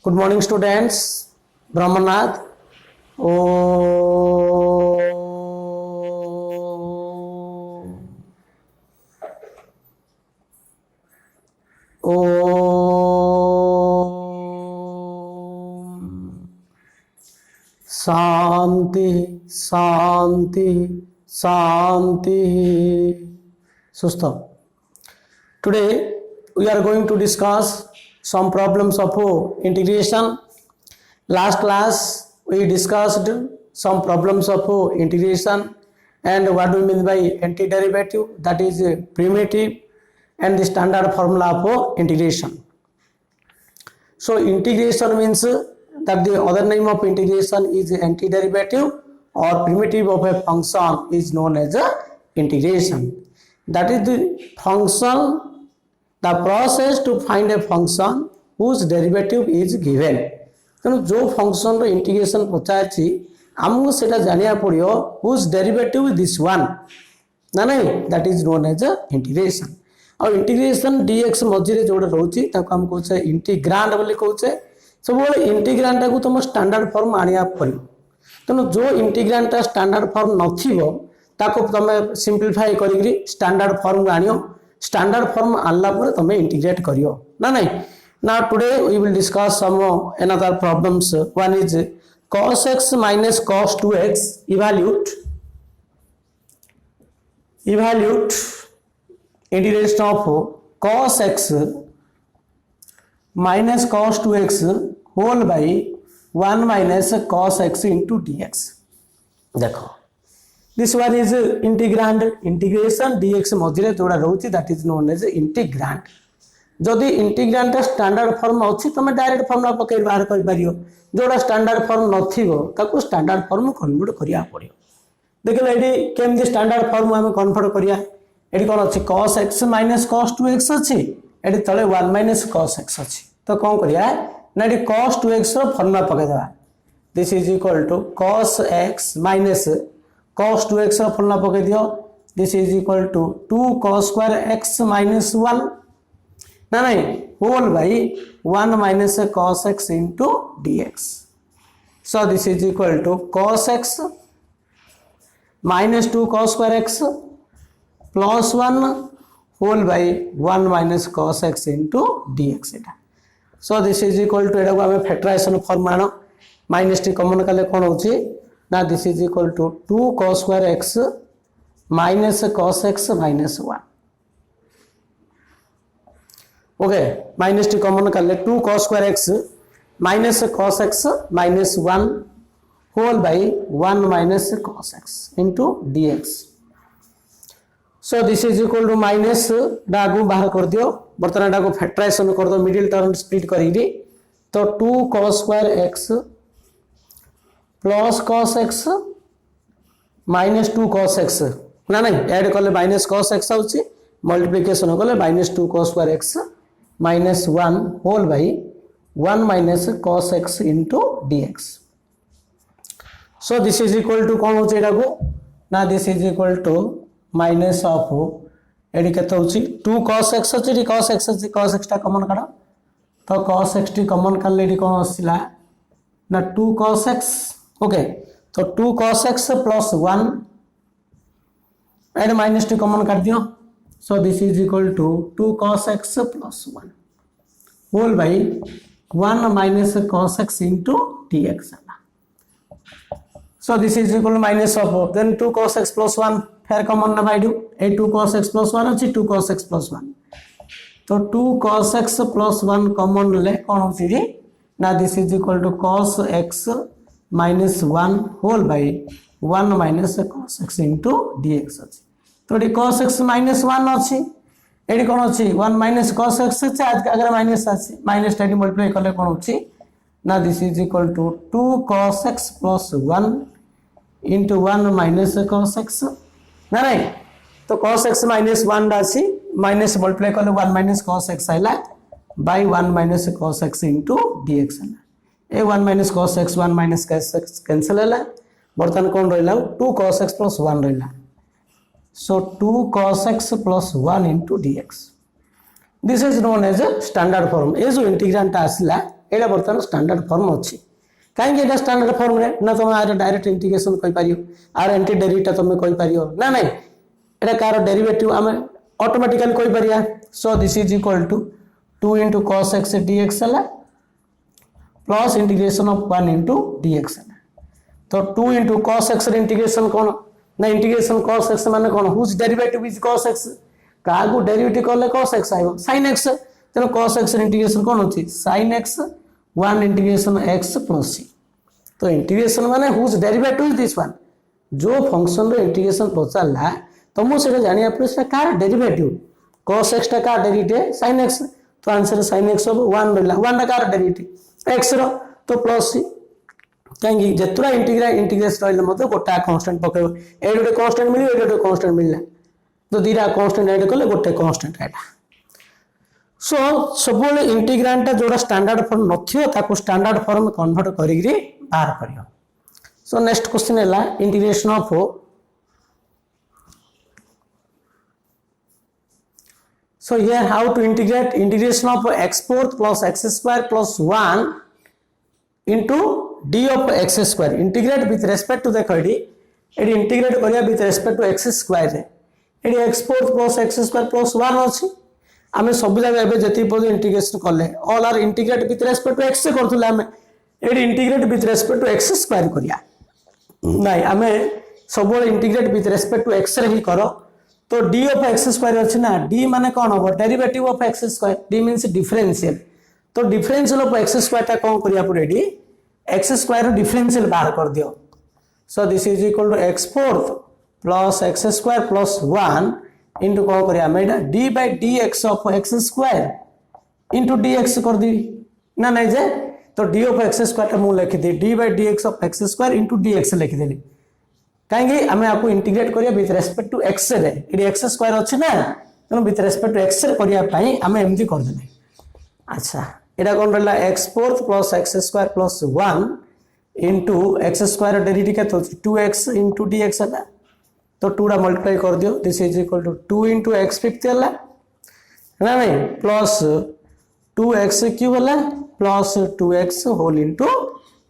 Good morning, students. Brahmanath. Oh. Shanti, Shanti, Shanti. Sustha. Today we are going to discuss some problems of integration. Last class we discussed some problems of integration and what do we mean by antiderivative, that is primitive, and the standard formula of integration. So integration means that the other name of integration is antiderivative or primitive of a function is known as integration. That is the function, the process to find a function whose derivative is given. तेणु जो function integration पचार आमको से जाना पड़ो whose derivative this one ना नहीं, that is known as integration. और integration dx मझे जो रोचे आम कहे इंटीग्रांड बोली कहे. सब इंटीग्रांड टाक तुम स्टैंडर्ड फॉर्म आनिया पड़ो. तेणु जो इंटीग्रांड टा स्टैंडर्ड फॉर्म नथिबो ताको तुम सिंप्लीफाई करी स्टैंडर्ड फॉर्म आनियो. स्टैंडर्ड फॉर्म आनला पर तुम इंटीग्रेट करियो ना नहीं. Now today we will discuss some another problems. One is cos x minus cos 2x. Evaluate integration of cos x minus cos 2x whole by 1 minus cos x into dx. देखो, this one is integrand. Integration dx मझे जोड़ा रोची, that is known as integrand. जदि integrand standard form अच्छी तुम direct formula पकड़ बाहर कर पारियो. जोड़ा स्टैंडर्ड फॉर्म नथिबो ताको स्टैंडर्ड फॉर्म कन्वर्ट करिया पड़ियो. देखले एडी केमदी स्टैंडर्ड फॉर्म हम कन्वर्ट करिया. एडी कोन अछि cos x minus cos 2x अछि, एडी तळे 1 minus cos x अछि. तो कोन करिया ना एडी cos 2x रो फॉर्मुला पकड़ देबा. This is equal to cos x minus cos 2x रो फॉर्मुला पकड़ दियो. This is equal to 2 cos square x minus 1 ना नहीं whole by 1 minus cos x into dx. So this is equal to cos x minus 2 cos square x plus 1 whole by 1 minus cos x into dx. So this is equal to एटा को factorization form आनो. Minus टी common कले कोन होची ना, this is equal to 2 cos square x minus cos x minus 1. Okay, minus टी common कर ले 2 cos square x minus cos x minus 1 whole by 1 minus cos x into dx. So this is equal to minus डागू बाहर कर दियो. बर्तमान डागू factorisation कर दो, middle term split करी. तो 2 cos square x plus cos x minus 2 cos x ना नहीं ऐड कर ले minus cos x आउची, मल्टीप्लिकेशन कर ले minus 2 cos square x minus 1 whole by 1 minus cos x into dx. So this is equal to कौन होचे एटा को ना, this is equal to minus of एडी केते होची 2 cos x होची, cos x होची, cos x टा कॉमन काढो. तो cos x टी कॉमन काढले एडी कोन आसीला ना 2 cos x. ओके, तो 2 cos x plus 1 एड माइनस टी कॉमन काढ दियो. So this is equal to 2 cos x plus 1 whole by 1 minus cos x into dx. So this is equal to minus of then 2 cos x plus 1 fair common na by do. A 2 cos x plus 1 अछि 2 cos x plus 1. तो 2 cos x plus 1 common ले कौन होची रे ना, this is equal to cos x minus 1 whole by 1 minus cos x into dx अछि. तो ये cos x minus 1 अच्छी, ये कौन अच्छी 1 minus cos x अच्छे. अगर माइनस अच्छी माइनस टाइम मल्टीप्लाई करले कौन अच्छी ना, this is equal to 2 cos x plus 1 into 1 minus cos x ना नहीं. तो cos x minus 1 अच्छी माइनस मल्टीप्लाई करले 1 minus cos x आइला by 1 minus cos x into dx. ए 1 minus cos x 1 minus cos x cancel हैला. बर्तन कौन रहिला 2 cos x plus 1 रहिला. So 2 cos x plus 1 into dx. This is known as a standard form. ये जो integrand आसला यहाँ बर्तमान स्टैंडर्ड फॉर्म अच्छी कहीं स्टैंडर्ड फॉर्म रे ना तुम आर डायरेक्ट इंटीग्रेशन कहि पारियो आर एंटी डेरिवेटिव तुम कहि पारियो ना नहीं एटा कार डेरिवेटिव आम ऑटोमेटिकली कहि पारिया so this is equal to 2 into cos x dx है plus integration of 1 into dx है तो 2 into cos x इंटीग्रेशन कौन ना इंटीग्रेशन cos x माने कौन हुज डेरिवेटिव इज cos x का को डेरिवेटिव करले cos x आइबो sin x तेनो cos x इंटीग्रेशन कौन होची sin x 1 integration x plus c तो इंटीग्रेशन माने हुज डेरिवेटिव इज दिस वन जो फंक्शन रो इंटीग्रेशन पचाला तुमको से जानिया पड़े से कार डेरिवेटिव cos x टा का डेरिवेटिव sin x तो आंसर sin x अब 1 मिलला 1 कार डेरिवेटिव x रो तो प्लस c कहीं जेतुरा इंटीग्रेशन रहले मते गोटा कांस्टेंट पकेबो ए गोटे कांस्टेंट मिलियो ए गोटे कांस्टेंट मिलला तो दीरा कांस्टेंट ऐड करले गोटे कांस्टेंट आइला सो सब इंटीग्रांड जोड़ा स्टैंडर्ड फॉर्म नथियो ताको स्टैंडर्ड फॉर्म में कन्वर्ट करिग्री बाहर करियो सो नेक्स्ट क्वेश्चन हैला integration of so here how to integrate integration of x4 plus x square plus 1 into d of x square integrate with respect to the khadi एडी integrate करिया with respect to x square रे एडी x4 plus x square plus 1 अछि आमे सब जगह एबे जति पद इंटीग्रेशन करले all are integrate with respect to x से करथुले आमे एडी integrate with respect to x square करिया नाही आमे सब integrate with respect to x रे ही करो तो d of x स्क्वायर अछि ना d माने कोन हो derivative of x square d means differential तो डिफरेंशियल ऑफ x स्क्वायर ता कोन करिया पड़ेडी x स्क्वायर डिफरेंशियल बाहर कर दियो so this is equal to x4 plus x square plus 1 into कोन करिया मेडा d by dx of x square into dx कर दी ना नहीं जे तो d of x स्क्वायर ता मु लिख दी d by dx of x square into dx लिख देली कहीं आम आपको इंटीग्रेट करिया विथ रेस्पेक्ट टू x रे एडी x स्क्वायर अछि ना तनो विथ रेस्पेक्ट टू x रे करिया पई आम एमती कर देले अच्छा एडा कोन रहला x4 plus x square plus 1 into x square derivative के तो 2x into dx हला तो 2 रा मल्टीप्लाई कर दियो this is equal to 2 into x fifth हला ना नहीं प्लस 2x क्यूब हला plus 2x whole into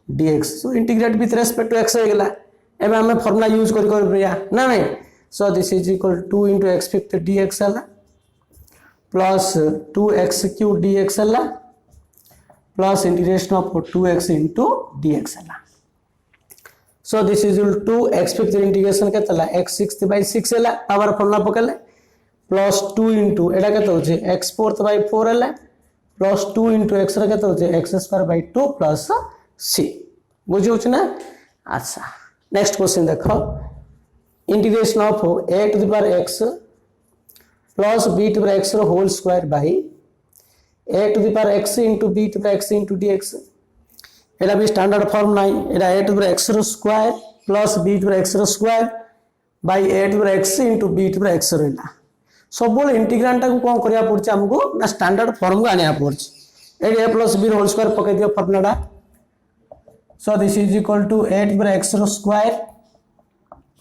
dx so integrate with respect to x हो गेला एबे हमें फार्मूला यूज कर रिया ना नहीं so this is equal 2 into x fifth dx हला प्लस 2x क्यूब dx हला plus integration of 2x into dx हला so this is equal to x fifth integration के तला x सिक्स्थ by 6 हला पावर फार्मूला पकले plus 2 into एडा के तो जे x फोर्थ by 4 हला प्लस 2 into x रे के तो जे x square by 2 plus c बुझियो छ ना अच्छा नेक्स्ट क्वेश्चन देखो integration of a to the power x plus b to the power x whole square by a to the power x into b to the power x into dx एला भी standard form नाही एला a to the power x square plus b to the power x square by a to the power x into b to the power x रहला सब integrand को कोन करिया पड़छ हमको ना स्टैंडर्ड फॉर्म को आनिया पड़छ ए a plus b whole square पके दियो formula so this is equal to 8 by x square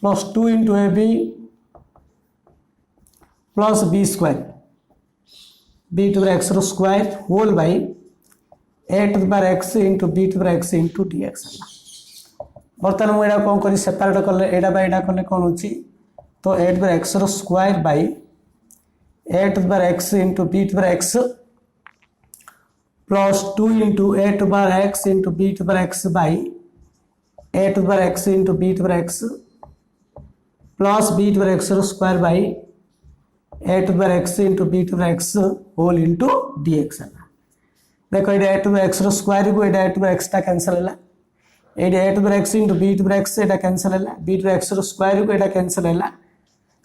plus 2 into ab plus b square b to the x square whole by 8 to the power x into b to the x into dx बर्तमान मु एडा कोन करी separate करले एडा bye एडा करले कोन होची तो 8 by x square by 8 to the power x into b to the x plus 2 into a to the power x into b to the power x by a to the power x into b to the power x plus b to the power x square by a to the power x into b to the power x whole into dx है देखो ये a to the x square को ये a to the x टा cancel है ये a to the x into b to the x Etah cancel है b to the x square को एटा कैंसिल है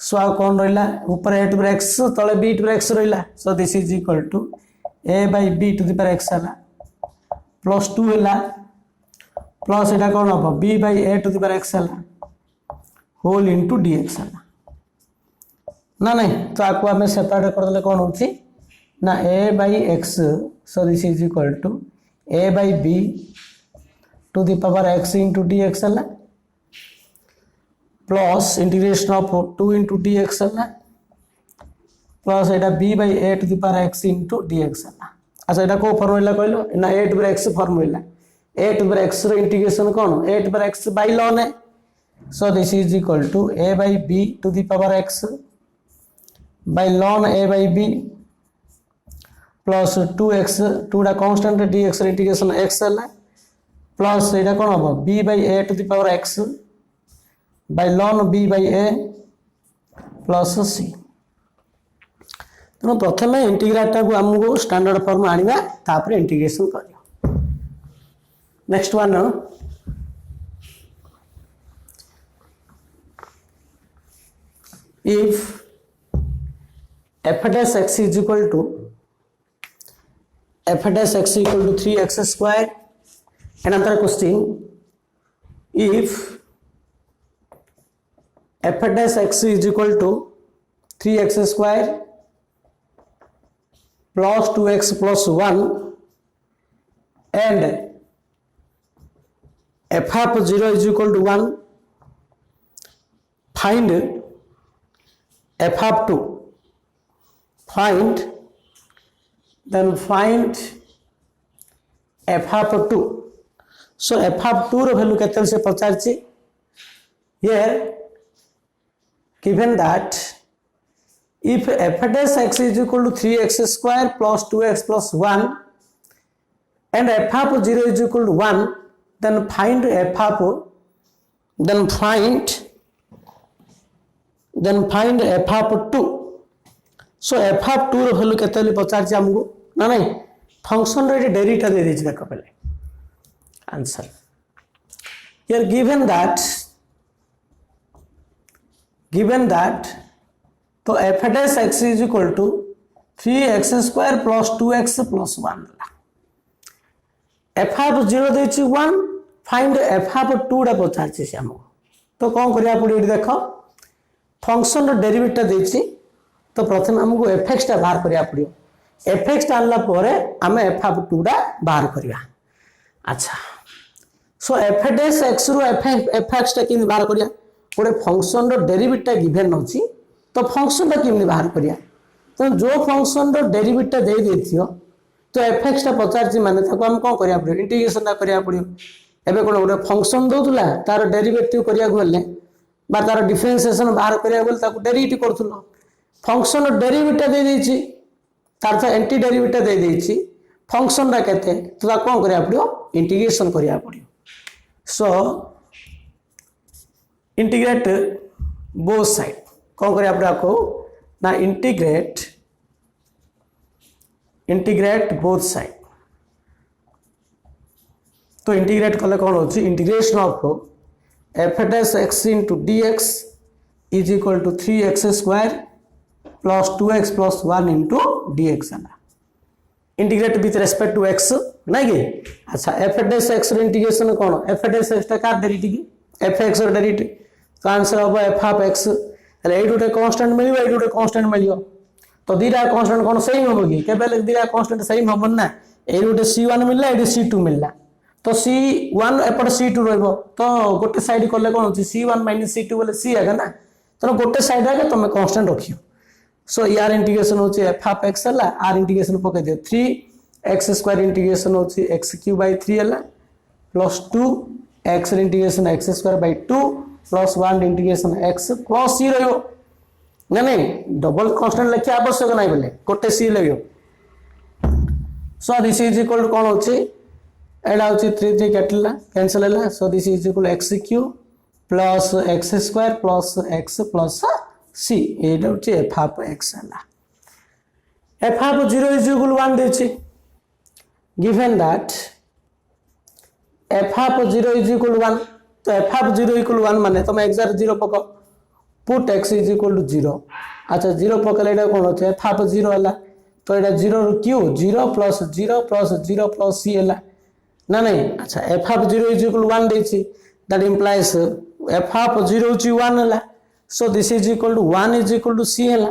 सो आ कौन रहिला ऊपर a to the x तले b to the x रहिला so this is equal to a by b to the power x हला plus 2 हला प्लस एटा कोन हो b by a to the power x हला होल इनटू dx हला ना नहीं तो आपको हमें सेपरेट कर देले कोन होची ना a by x so this is equal to a by b to the power x into dx हला plus integration of 2 into dx हला plus iota b by a to the power x into dx हला अच्छा एटा को formula कहलो ना a to x formula a to x रो integration कोन a to x by ln है so this is equal to a by b to the power x by ln a by b plus 2x 2 टा constant dx रो integration x है plus iota कोन हो b by a to the power x by ln b by a plus c तो प्रथम integrate को हमको standard form आनिबा तापर integration करियो next one if f dash x is equal to 3x square another question if f dash x is equal to 3x square plus 2x plus 1 and f of 0 is equal to 1 find f of 2 find f of 2 so f of 2 रो value केते से पचार छी here given that if f dash x is equal to 3x square plus 2x plus 1 and f of 0 is equal to 1 then find f of f of 2 so f of 2 रो value केते ले पचार छी हमको ना नहीं function रे derivative दे देछि देखो पहले आंसर here given that तो f dash x is equal to 3x square plus 2x plus 1 f of 0 देछि 1 फाइंड f of 2 टा पचार छी हमको तो कोन करिया पड़ी देखो फंक्शन रो डेरिवेटिव देछि तो प्रथम हमको fx टा बाहर करिया पड़ियो fx टा आनला परे हमें f of 2 टा बाहर करिया अच्छा सो f dash x रो fx टा किन बाहर करिया गोटे फंक्शन रो डेरिवेटिव गिवन होछि तो फंक्शन टा किन बाहर करिया तो जो फंक्शन रो डेरिवेटिव दे देथियो तो fx टा पचार छी माने ताको हम कोन करिया पड़ियो इंटीग्रेशन टा करिया पड़ियो एबे कोन गोटे फंक्शन दोतला तार डेरिवेटिव करिया गले बा तार डिफरेंशिएशन बाहर करिया गले ताको डेरिवेटिव करथुलो फंक्शन रो डेरिवेटिव दे देछि तार तो एंटी डेरिवेटिव दे देछि फंक्शन टा केते तो ता कोन करिया पड़ियो इंटीग्रेशन करिया पड़ियो सो इंटीग्रेट बोथ साइड कौन करिया पड़ा को ना इंटीग्रेट बोथ साइड तो इंटीग्रेट कले कौन होची integration of f dash x into dx is equal to 3x square plus 2x plus 1 into dx है integrate with respect to x नहीं कि अच्छा f dash x रो इंटीग्रेशन कौन f dash x टा का डेरिवेटिव fx रो derivative तो आंसर होबो f of x એટલે এই দুটো कांस्टेंट मिलियो এই দুটো कांस्टेंट मिलियो तो दीरा कांस्टेंट कोन सेम होबो कि केबे दीरा कांस्टेंट सेम होबो ना এই দুটো c1 मिलला এই c2 मिलला तो c1 एपट c2 रहबो तो गोटे साइड करले कोन होची c1 c2 बोले c आगा ना तो गोटे साइड आगे तुम कांस्टेंट रखियो सो यार इंटीग्रेशन होची f of x हला r इंटीग्रेशन पके दियो 3x स्क्वायर इंटीग्रेशन होची x³ by 3 हला plus 2 x integration x square by 2 plus 1 integration x plus c रहियो ना नहीं डबल कांस्टेंट लिखिया आवश्यक नाही बोले गोटे c लगियो so this is equal to कोन होची एडा होची 3 3 कैटला कैंसिल हला so this is equal x³ plus x square plus x plus c एडा होची f ऑफ x हला f ऑफ 0 इज इक्वल 1 देची given that f of 0 is equal 1 तो f ऑफ 0 इक्वल 1 माने तुम एक्सर 0 पको put x is equal to 0 अच्छा 0 पकले एटा कोन होचे f ऑफ 0 हला तो एटा 0 रो q 0 plus 0 plus 0 plus c हला ना नहीं अच्छा f ऑफ 0 इज इक्वल 1 देची that implies f of 0 is 1 हला so this is equal to 1 is equal to c हला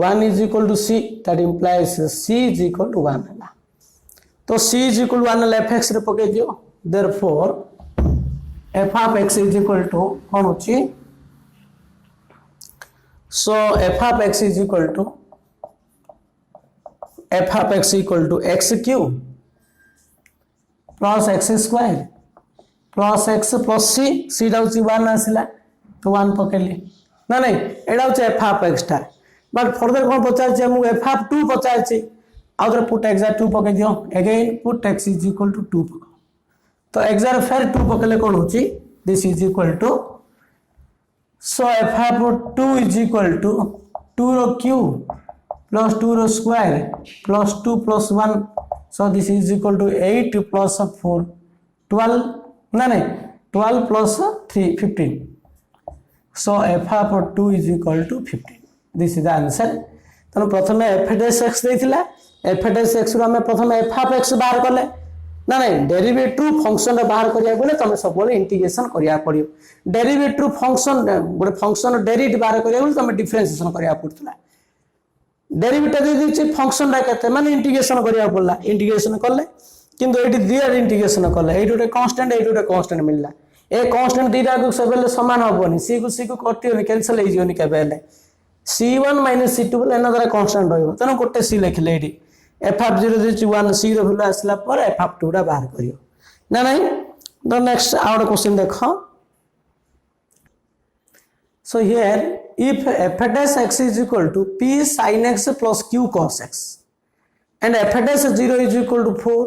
1 is equal to c that implies c is equal to 1 हला तो c is equal to 1 हला fx रे पके दियो therefore f of x is equal to कौन होची so f of x is equal to f of x equal to x cube plus x square plus x plus c टा हूँ 1 आसला तो 1 पकेली ना नहीं एटा हूँ एफ ऑफ एक्स टा बट फर्दर कौन पचार मुझे एफ ऑफ 2 पचार आउे पुट एक्स 2 पकई दियो again put x is equal to 2 पक तो एक्स फेर 2 पकेले कौन हो this is equal to so f of 2 is equal to 2 रो क्यूब प्लस 2 रो square plus 2 plus 1 so this is equal to 8 plus 4 12 ना नहीं 12 plus 3 15 so f of 2 is equal to 15 this is the answer तो प्रथम f dash x देथिला f dash x रो हमें प्रथम f of x बाहर करले ना नहीं डेरिवेटिव फंक्शन रे बाहर करिया बोले तमे सब बोले इंटीग्रेशन करिया पड़ियो डेरिवेटिव फंक्शन गोटे फंक्शन डेरिवेटिव बाहर करिया बोले तमे डिफरेंशिएशन करिया पड़तला डेरिवेटिव दे दिछि फंक्शन रा केते माने इंटीग्रेशन करिया पड़ला इंटीग्रेशन करले किंतु एटी दिया इंटीग्रेशन करले एटी गोटे कांस्टेंट मिलला ए कांस्टेंट दीटा को सबले समान होबोनी सी को कटियोनी कैंसिल हो जियोनी केबेले c1 - c2 बोले एना कांस्टेंट रहइबो तनो गोटे c लिखले एटी f of 0 दिछि 1 c रो वैल्यू आसला पर f of 2 रा बाहर करियो ना नहीं द नेक्स्ट आउट क्वेश्चन देखो so here if f dash x is equal to p sin x plus q cos x and f dash 0 is equal to 4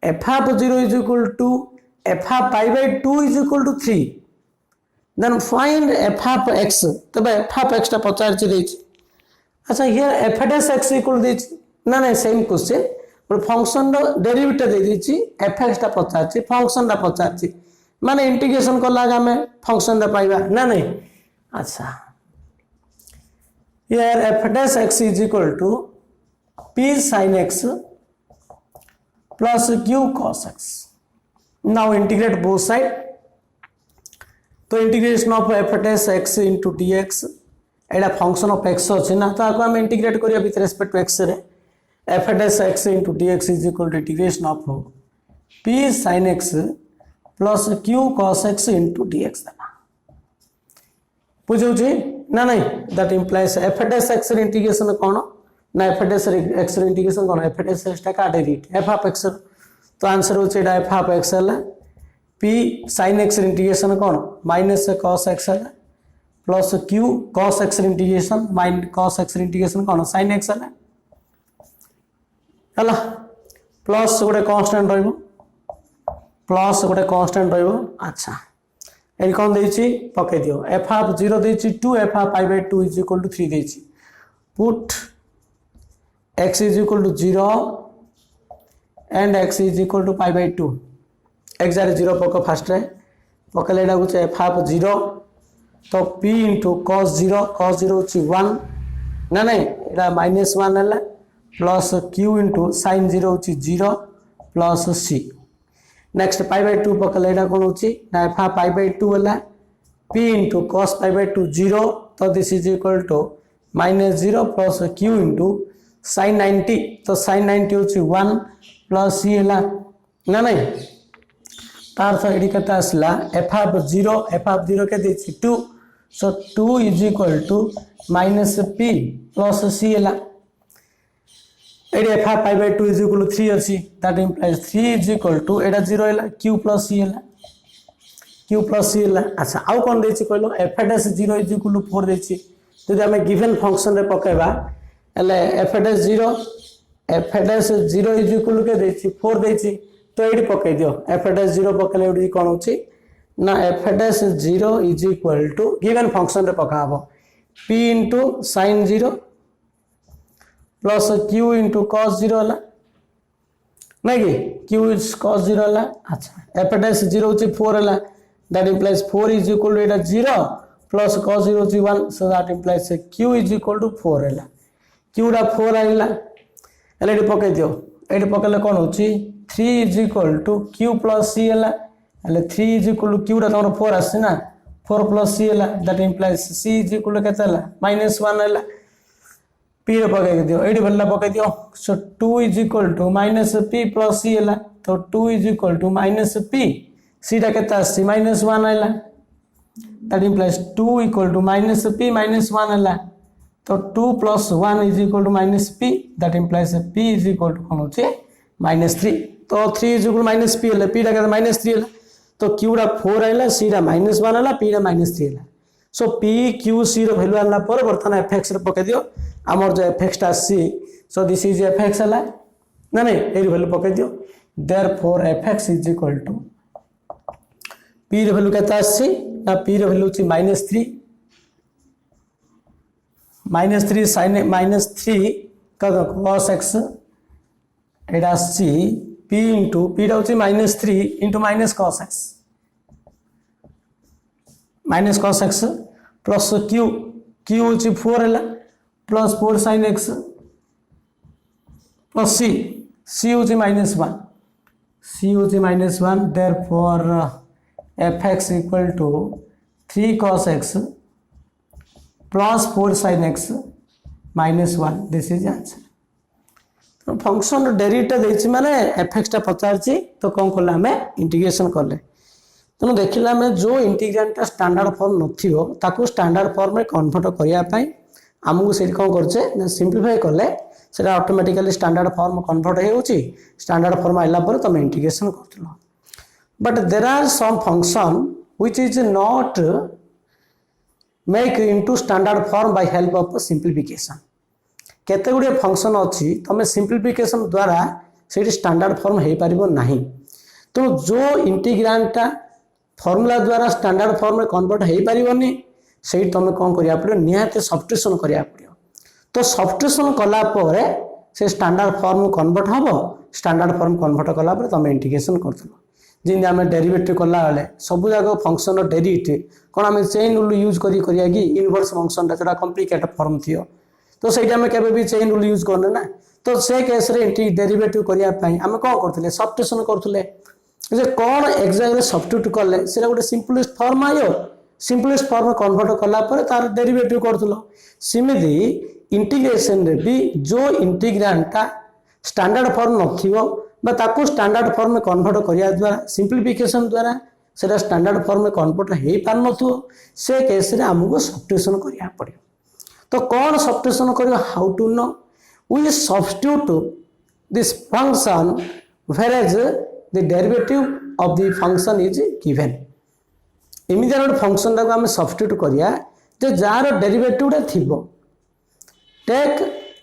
f of 0 is equal to f of pi by 2 is equal to 3 then find f of x तबे f of x टा पचार छि देछि अच्छा here f dash x equal देछि ना ना same question पर function रो derivative दे देछि f(x) टा पचार छि फंक्शन टा पचार छि माने इंटीग्रेशन करला हमें फंक्शन टा पाइबा ना नहीं अच्छा here f dash x is equal to p sin x plus q cos x now integrate both side तो integration of f dash x into dx एडा फंक्शन ऑफ x अछि ना तो आको हम इंटीग्रेट करिया विथ रिस्पेक्ट टू x रे f dash x into dx is equal to integration of p sin x plus q cos x into dx दला बुझौछि ना नहीं that implies f dash x रे इंटीग्रेशन कोन ना f dash x रे integration कोन f dash x टा काटे REET f of x तो answer होछि एडा f of x हला p sin x रे इंटीग्रेशन कोन माइनस cos x हला प्लस q cos x रे इंटीग्रेशन माइनस cos x रे इंटीग्रेशन कोन sin x हला हला प्लस गोटे कांस्टेंट रहइबो प्लस गोटे कांस्टेंट रहइबो अच्छा एई कोन देछि पके दियो f of 0 देछि 2 f of pi by 2 is equal to 3 देछि put x is equal to 0 and x is equal to pi by 2 x are 0 पको फर्स्ट रे पकले एडा कुछ f of 0 तो p into cos 0 होछि 1 ना नहीं एडा -1 हला प्लस q into sin 0 होछि 0 plus c next pi by 2 पकले एडा कोन होछि ना f of pi by 2 हला p into cos pi by 2 0 तो this is equal to -0 plus q into sin 90 तो sin 90 होछि 1 प्लस c हला ना नहीं तार से एडी कता असला f of 0 के देछि 2 so 2 is equal to -p plus c हला एडी f of pi by 2 is equal to 3 अछि that implies 3 is equal to एडा 0 हला q plus c हला अच्छा आउ कोन देछि कहलो f dash 0 is equal to 4 देछि जदि हमें गिवन फंक्शन रे पकेबा एले f dash 0 is equal to के देछि 4 देछि तो एडी पके दियो f dash 0 पकेले एडी कोन होछि ना f dash 0 is equal to given function रे पकाबो p into sin 0 plus q into cos 0 हला नहीं कि q is cos 0 हला अच्छा f dash 0 होछि 4 हला that implies 4 is equal to Etah 0 plus cos 0 होछि 1 so that implies q is equal to 4 हला q रा 4 आइला एले एडी पके दियो एडी पकेले कोन होछि 3 is equal to q plus c हला एले 3 is equal to q रा तमरो 4 आछि ना 4 plus c हला that implies c is equal to केते हला -1 हला p रे पके दियो एडी भल्ला पके दियो सो 2 is equal to -p plus c हला तो 2 is equal to -p c टा केता आछि -1 हला that implies 2 equal to -p -1 हला तो 2 + 1 = -p, दैट इंप्लाइज p = कौन होचे -3। तो 3 = -p है, p टा के -3 है, तो q टा 4 आइला, c टा -1 है, p टा -3 है। सो p q c रो वैल्यू आला पर बर्तन fx रे पके दियो, हमर जो fx टा c, so this is fx है ना, नहीं ए वैल्यू पके दियो, देयरफॉर fx = p रो वैल्यू केता आसी ना, p रो वैल्यू छि -3 sin -3 का cos x एटा सी p into p टा होछि -3 into -cos x, -cos x plus q होछि 4 हैला plus 4 sin x plus c होछि -1, c होछि -1, therefore fx = 3 cos x plus 4 sin x -1, this is answer. तो function derivative देछि माने fx टा पचारछि, तो कोन करला हमें इंटीग्रेशन करले, तेणु देखिला हमें जो इंटीग्रांड स्टैंडर्ड फॉर्म नथियो ताकू स्टैंडर्ड फॉर्म में कन्वर्ट करिया पई हमहु से कोन करछे ना सिंपलीफाई करले सेटा ऑटोमेटिकली स्टैंडर्ड फॉर्म कन्वर्ट हे होछि, स्टैंडर्ड फॉर्म आइला पर तुम इंटीग्रेशन करथिलो। But there are some function which is not make into standard form by help of simplification. केते गुडे फंक्शन अछि तमे सिंपलीफिकेशन द्वारा सेठी स्टैंडर्ड फॉर्म हे परिबो नाही, तो जो इंटीग्रांडटा फॉर्मूला द्वारा स्टैंडर्ड फॉर्म में कन्वर्ट हो पारिबनी, से तुम कौन करिया पड़ियो निहाते सब्स्टिट्यूशन करिया पड़ियो। तो सब्स्टिट्यूशन कला परे से स्टैंडर्ड फॉर्म कन्वर्ट हबो, स्टैंडर्ड फॉर्म कन्वर्ट कला परे तुम इंटीग्रेशन करथलो। जिन आम डेरिवेटिव कला बेले सब जगह फंक्शन डेरिवेटिव कौन आम चेन रूल यूज करिया कि इनवर्स फंक्शन टा कॉम्प्लिकेटेड फॉर्म थियो, तो सही आम केबे भी चेन रूल यूज करने ना, तो से केस रे डेरिवेटिव करिया पई आम कोन करथले सब्स्टिट्यूशन करथले, जे कौन एक्जाक्टली सब्स्टिट्यूट कले सेटा गोटे सिंपलेस्ट फॉर्म आयो, सिंपलेस्ट फॉर्म कन्वर्ट कला पर तार डेरिवेटिव करथलो। सिमिति इंटीग्रेशन रे भी जो इंटीग्रांडटा स्टैंडर्ड फॉर्म नथिवो बा ताकू स्टैंडर्ड फॉर्म में कन्वर्ट करिया द्वारा सिंपलीफिकेशन द्वारा सेटा स्टैंडर्ड फॉर्म में कन्वर्ट हे पार नथो, से केस रे हमको सब्स्टिट्यूशन करिया पड़ियो। तो कौन सब्स्टिट्यूशन करियो, how to know, we substitute this function whereas the derivative of the function is given। इमिडिया गोटे फंक्शन टाको आम सब्स्टिट्यूट करिया जे जार डेरिवेटिव टा थिबो, take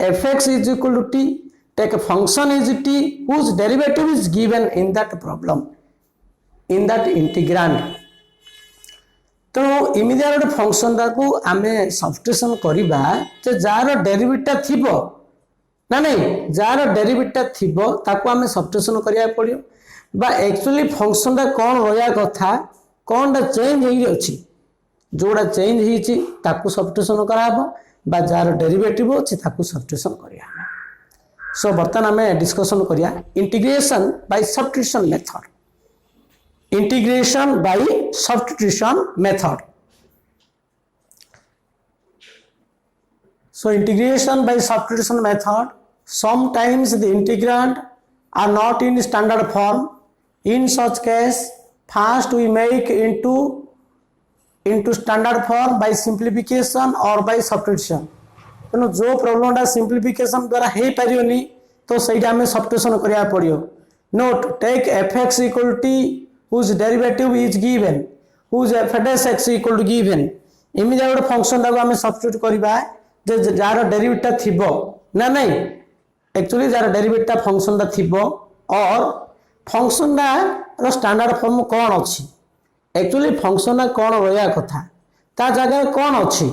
fx = t, take function is t whose derivative is given in that problem, in that integrand। तो इमिडिया गोटे function टाको आम सब्स्टिट्यूशन करिबा जे जार डेरिवेटिव टा थिबो ना, नहीं जार डेरिवेटिव टा थिबो ताको आम सब्स्टिट्यूशन करिया पड़ियो, बा एक्चुअली फंक्शन टा कौन रहा कथा कौन टा चेंज हो अच्छी, जोड़ा चेंज होती ताकू सब्स्टिट्यूशन कराबो, बा जार डेरिवेटिव अच्छी ताकू सब्स्टिट्यूशन करिया। सो बर्तमान आम डिस्कशन करिया integration by substitution method, integration by substitution method. So integration by substitution method, sometimes the integrand are not in standard form। In such case, first we make into standard form by simplification or by substitution। तेणु जो problem टा simplification द्वारा हे पारियोनी तो सहीटा हमें substitution करिया पड़ियो। Note take fx = t whose derivative is given, whose f(x) = given। इमिडिया गोटे फंक्शन टाको हमें सब्स्टिट्यूट करबा जे जार डेरिवेटिव थिबो ना, नहीं एक्चुअली जार डेरिवेटिव फंक्शन टा थिबो और फंक्शन टा स्टैंडर्ड फॉर्म कौन अच्छी, एक्चुअली फंक्शन टा कौन रहा कथा ता जगह कौन अच्छी,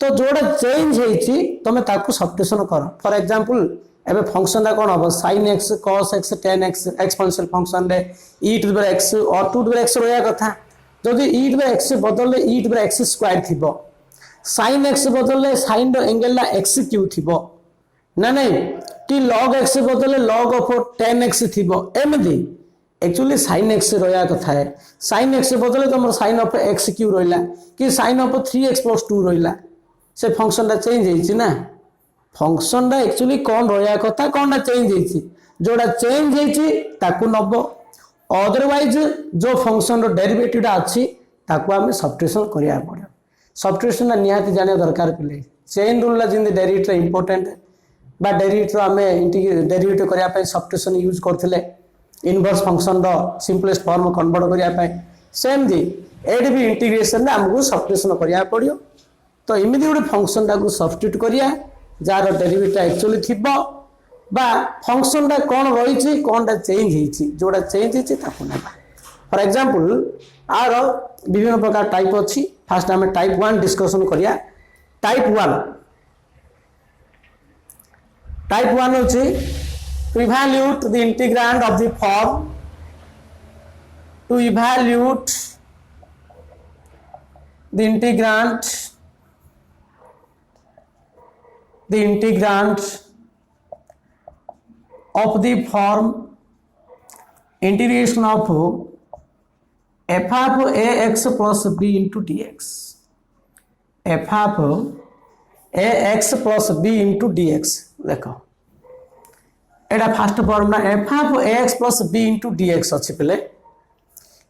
तो जोड़ा चेंज होती तुम ताकू सब्स्टिट्यूशन कर। फॉर एग्जांपल एबे फंक्शन टा कौन हम sin x cos x tan x exponential function रे e⁻x और 2⁻x रहा कथा, जदि e⁻x बदले e⁻x² थिबो, sin x बदले sin एंगल ला x³ थिबो ना, नहीं कि log x बदले log of tan x थिबो, एमदी एक्चुअली sin x रहा कथा है, sin x बदले तुम sin of x³ रहिला कि sin of 3x + 2 रहिला, से फंक्शन टा चेंज होइछि ना। फंक्शन टा एक्चुअली कौन रहा कथा कौन टा चेंज होइछि, जोड़ा चेंज होइछि ताकू नबो, अदरवाइज जो फंक्शन रो डेरिवेटिव टा अछि ताकू हम सब्स्टिट्यूशन करिया पड़ो। सब्स्टिट्यूशन निहाती जाने दरकार पिले चेन रूल जिंदे डेरिवेटिव इंपोर्टेंट बा डेरिवेटिव आम डेरिवेटिव करने सब्स्टिट्यूशन यूज करते इनवर्स फंक्शन रो सिंपलेस्ट फॉर्म कन्वर्ट करने सेमती एट भी इंटीग्रेशन आमको सब्स्टिट्यूशन करा पड़ो तो एमती गोटे फंक्शन टाक सब्स्टिट्यूट करिया जार डेरिवेटिव एक्चुअली थी फंक्शन टा कौन रही कौन टा चेंज होती जोड़ा चेंज होता फॉर एग्जांपल आर विभिन्न प्रकार टाइप अच्छी फास्ट आम टाइप 1 डिस्कशन करिया टाइप 1 होची to evaluate the integrand of the form to evaluate the integrand of the form integration of f of ax plus b into dx f of ax plus b into dx देखो एटा fast form ना f of ax plus b into dx अच्छी पिले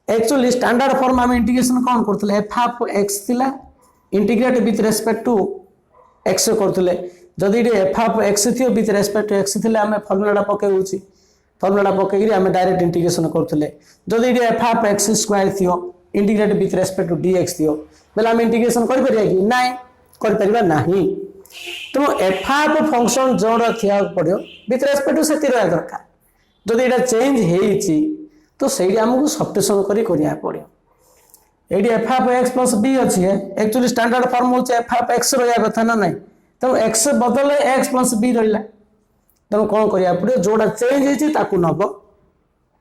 actually standard form आम integration कौन करते f of x थिला integrate with respect to x करते जदि f of x थी विथ रेस्पेक्ट टू x थिले आम फॉर्मूला पकई फॉर्मूला पकई आम डायरेक्ट इंटीग्रेशन करते जदि f of x स्क्वायर थी integrate with respect to dx थी बेले आम इंटीग्रेशन कर परिया कि नाइ कर परिबा नाही तेणु एफ ऑफ फंक्शन जोड़ा थिया पड़ो विथ रेस्पेक्ट टू से दरकार जदि एटा चेंज होती तो सही आमको सब्स्टिट्यूशन करिया पड़ो ये f of x plus b अच्छी है एक्चुअली स्टैंडर्ड फॉर्म हो एफ ऑफ एक्स रहा कथा ना ना तेणु एक्स बदले एक्स प्लस बी रहा तेणु कौन करिया पड़ो जोड़ा चेंज होती नब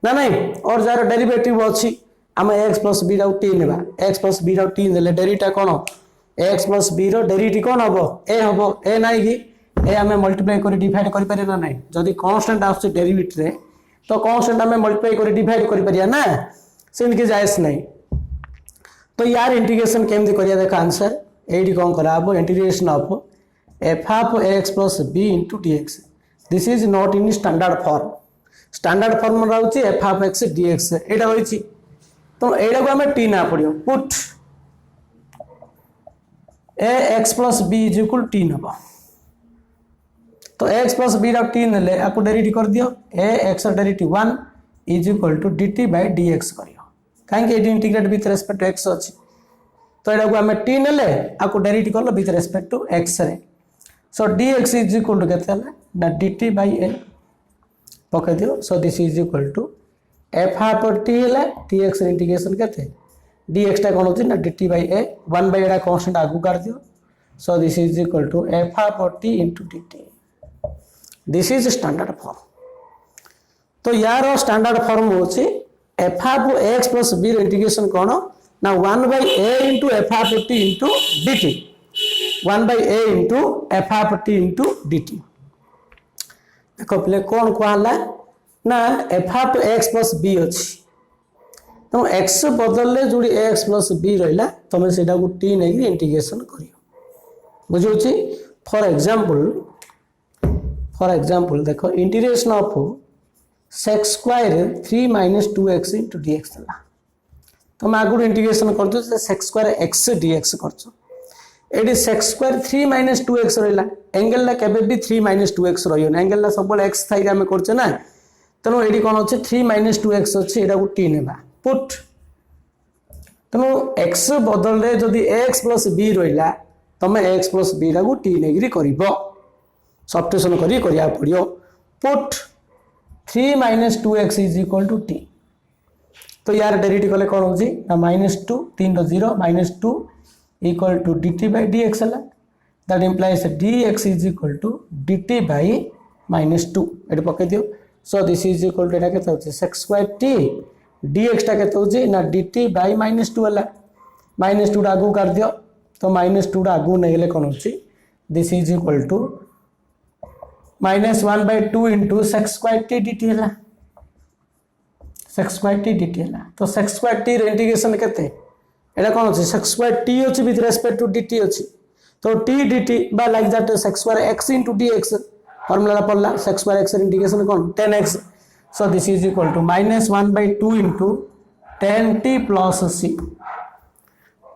ना ना और जार डेरिवेटिव अच्छी आम एक्स प्लस बी टी ना एक्स प्लस बी टी ने डेरिटा कौन एक्स प्लस बी डेरिवेटिव कौन हम ए ना कि ए आम मल्टीप्लाई कर डिवाइड कर ना ना जदि कांस्टेंट आस डेरिवेटिव तो कांस्टेंट आम मल्टीप्लाई कर डिवाइड कर ना से जायस नहीं तो यार इंटीग्रेशन केमती करिया देख आंसर ये कौन करा integration of f of x plus b into dx this is not in standard form रही एफ ऑफ एक्स डीएक्स यहाँ रही तो यहाँ को आम टी ना पड़ो put a x plus b is equal t नब तो एक्स प्लस बी टी ने आपको डेरिवेटिव कर दियो a x derivative 1 is equal to d t by d x कर कहीं integrate with respect to x अच्छी तो यहाँ को आम टी ने आपको डेरिवेटिव कर विथ रेस्पेक्ट टू एक्स रे so d x is equal to के डी टी बाय ए पकई दियो so this is equal to f of t है टी एक्स इंटीग्रेशन के dx टा कौन होती d t by a 1 by एटा कांस्टेंट आगू काट दियो so this is equal to f of t into d t this is standard form तो यार स्टैंडर्ड फॉर्म होची f of x plus B integration कौन ना 1 by a into f of t into d t 1 by a into f of t into d t देखो पहले कौन कहला ना f of x plus b अच्छी तो एक्स बदल जो एक्स प्लस बी रहा तुम से टी नहीं इंटीग्रेशन कर बुझे फॉर एग्जांपल देखो integration of sec square 3 minus 2x into dx तुम आगुड़ इंटीग्रेशन कर सेक्स स्क्वायर एक्स डीएक्स कर सेक्स स्क्वायर 3 माइनस 2x रहा एंगल भी 3 माइनस 2x रही एंगल सब एक्स थी आम करना तेणु ये कौन अच्छे 3 माइनस 2x अच्छे यहाँ टी ने पुट तेणु एक्स बदल जदि एक्स प्लस बी रहा तुम एक्स प्लस बी टी नहीं कर सब्स्टिट्यूशन करिया पड़ो put 3 minus 2x is equal to t तो यार डेरिवेटिव कले कौन होची ना -2 3 0 -2 equal to d t by d x है that implies d x is equal to d t by -2 ये पकई दियो so this is equal to यहाँ के सेक्स स्क्वायर टी dx टा के ना dt बाई -2 है -2 आगू कर दियो तो -2 आगू नहीं कौन हो this is equal to -1/2 into sec square t dt है सेक्स स्क्वायर टी dt है तो सेक्स स्क्वायर टी इंटीग्रेशन के कौन अच्छे सेक्स स्क्वायर टी अच्छी विथ रेस्पेक्ट टू dt अच्छी तो टी dt बा like that sex square x into dx formula पड़ला सेक्स स्क्वायर x इंटीग्रेशन कौन 10x so this is equal to -1/2 into 10t plus c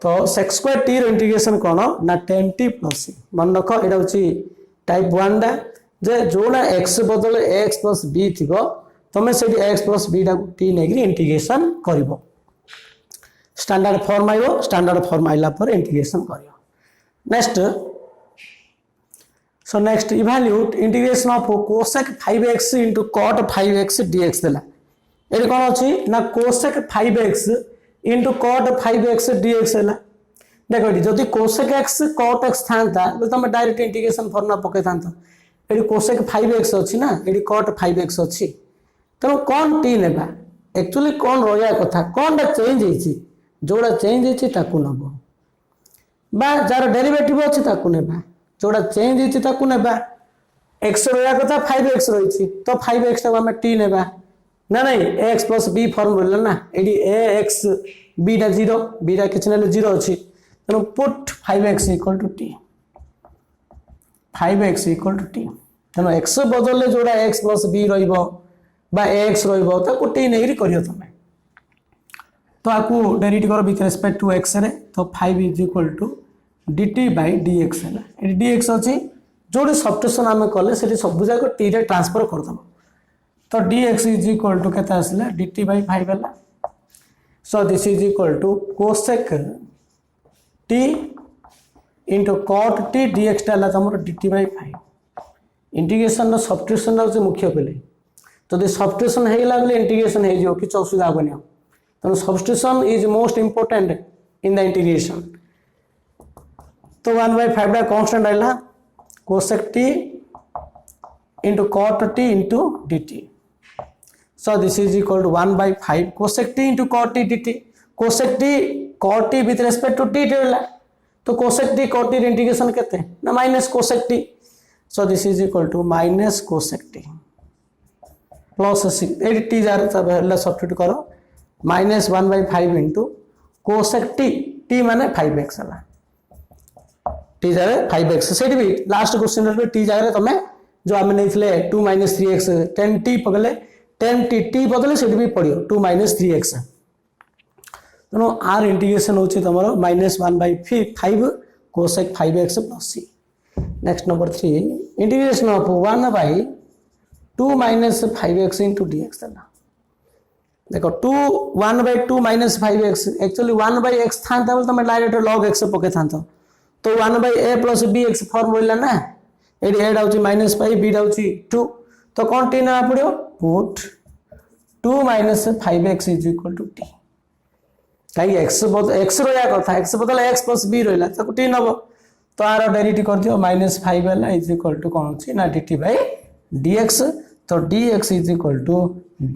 तो sec square t रो integration कोन ना tan t plus c मन रख एटा होची type 1 डा जे जोना x बदल x plus b थिबो तमे सेठी x plus b डा t नेगरी इंटीग्रेशन करिवो स्टैंडर्ड फॉर्म आइबो स्टैंडर्ड फॉर्म आइला पर इंटीग्रेशन करियो next so next evaluate integration of cosec 5x into cot 5x dx देला एडी कोन अछि ना cosec 5x into cot 5x dx हैला देखो एडी जदी cosec x cot x थांता तो तमे डायरेक्ट इंटीग्रेशन फॉर्मुला पके थांता एडी cosec 5x अछि ना एडी cot 5x अछि तो कोन t नेबा एक्चुअली कोन रोया कथा कोनटा चेंज हिची जोड़ा चेंज हिची ताकू नबो बा जार डेरिवेटिव अछि ताकू नेबा जोड़ा चेंज हिची ताकू नेबा x रोया कथा 5x रहिची तो 5x ता हम t नेबा ना नहीं x plus b फॉर्म बोलला ना एडी ax b दा 0 b दा किछ नेले 0 अछि तनो put 5x equal to t 5x equal to t तनो x बदलले जोड़ा x plus b रहिबो बा ax रहिबो ताकू t नेगरी करियो तमे तो आकू डेरिवेट करो विथ रिस्पेक्ट टू x रे तो 5 is equal to dt by dx है एडी dx अछि जोडी सब्स्टिट्यूशन हम कले सेठी सब जाको t रे ट्रांसफर कर दबो तो dx is equal to केता आसला dt by 5 हला so this is equal to cosec t into cot t dx टा हला तमरो dt by 5 इंटीग्रेशन नो सब्स्टिट्यूशन रो मुख्य पले तो दे सब्स्टिट्यूशन हेला बले इंटीग्रेशन हे जो कि असुविधा होबनी तो substitution is most important in the integration तो 1/5 दा constant Ayla cosec t into cot t into dt so this is equal to 1/5 cosec t into cot t dt cosec t cot t with respect to t देला तो cosec t cot t integration केते ना minus cosec t so this is equal to minus cosec t plus c एडी t जार सब हला substitute करो minus 1/5 into cosec t t माने 5x हला t जारे 5x सेठी भी लास्ट क्वेश्चन रे t जारे तमे जो हम नेथिले 2 - 3x 10t पगले 10t t बदले सेठी भी पड़ियो 2 - 3x तनो r इंटीग्रेशन होची तमरो -1/5 cosec 5x plus c next number 3 integration of 1/2 - 5x into dx देना देखो 1/2 - 5x एक्चुअली 1/x थांता बोल तमे डायरेक्ट log x पके थांतो तो 1/a plus bx फॉर्म बोलला ना एडी a डाउची -5 b डाउची 2 तो कोन t ना पड़ियो put 2 - 5x is equal to t काई x रो या कथा x बदल x plus b रहला तो t नबो तो आरो डेरिवेटिव कर दियो -5 हला इज इक्वल टू कोन छी ना dt by dx तो dx is equal to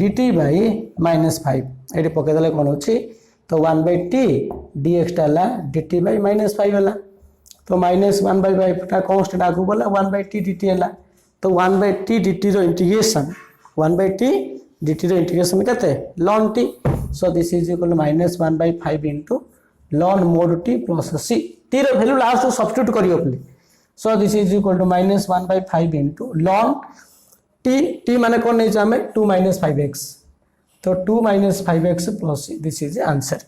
dt by -5 AD पके दले कोन होची तो 1/t dx टाला dt by -5 हला तो -1/5 टा कांस्टेंट आगु बोला 1/t dt हला तो 1/t dt रो इंटीग्रेशन 1/t dt रो इंटीग्रेशन केते ln t so this is equal to -1/5 into ln mod t plus c t रो वैल्यू लास्ट सब्स्टिट्यूट करियो please so this is equal to -1/5 into ln t t माने कोन नै जामे 2 - 5x तो 2 - 5x plus c this is answer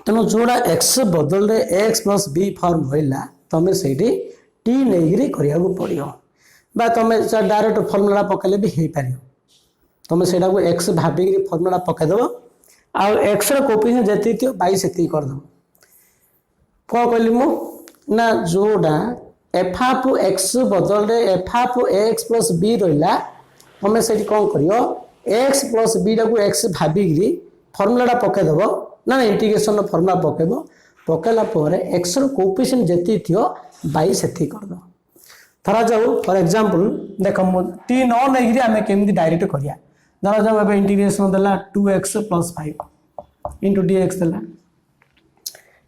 तनो जोड़ा x बदल रे x plus b फॉर्म होइला तमे सेठी t नेगिरी करिया को पड़ियो बा तमे डायरेक्ट फार्मूला पकेले भी हे पारियो तमे सेटा को x भाबी के फार्मूला पके दबो आ x रो कोफिशिएंट जति थियो 22 सेति कर दबो को कहली मु ना जोड़ा f ऑफ x बदल रे f of x plus b रोइला तमे सेठी कोन करियो x plus b टा को x भाबी के फार्मूला पके दबो ना इंटीग्रेशन फार्मूला पकेबो पकेला परे x रो कोफिशिएंट जति थियो 22 सेति कर दो धरा जाऊ फॉर एग्जांपल देखो t न नेगिरी हमें केमदी डायरेक्ट करिया धरा जाऊ एबे इंटीग्रेशन देला 2x + 5 into dx देला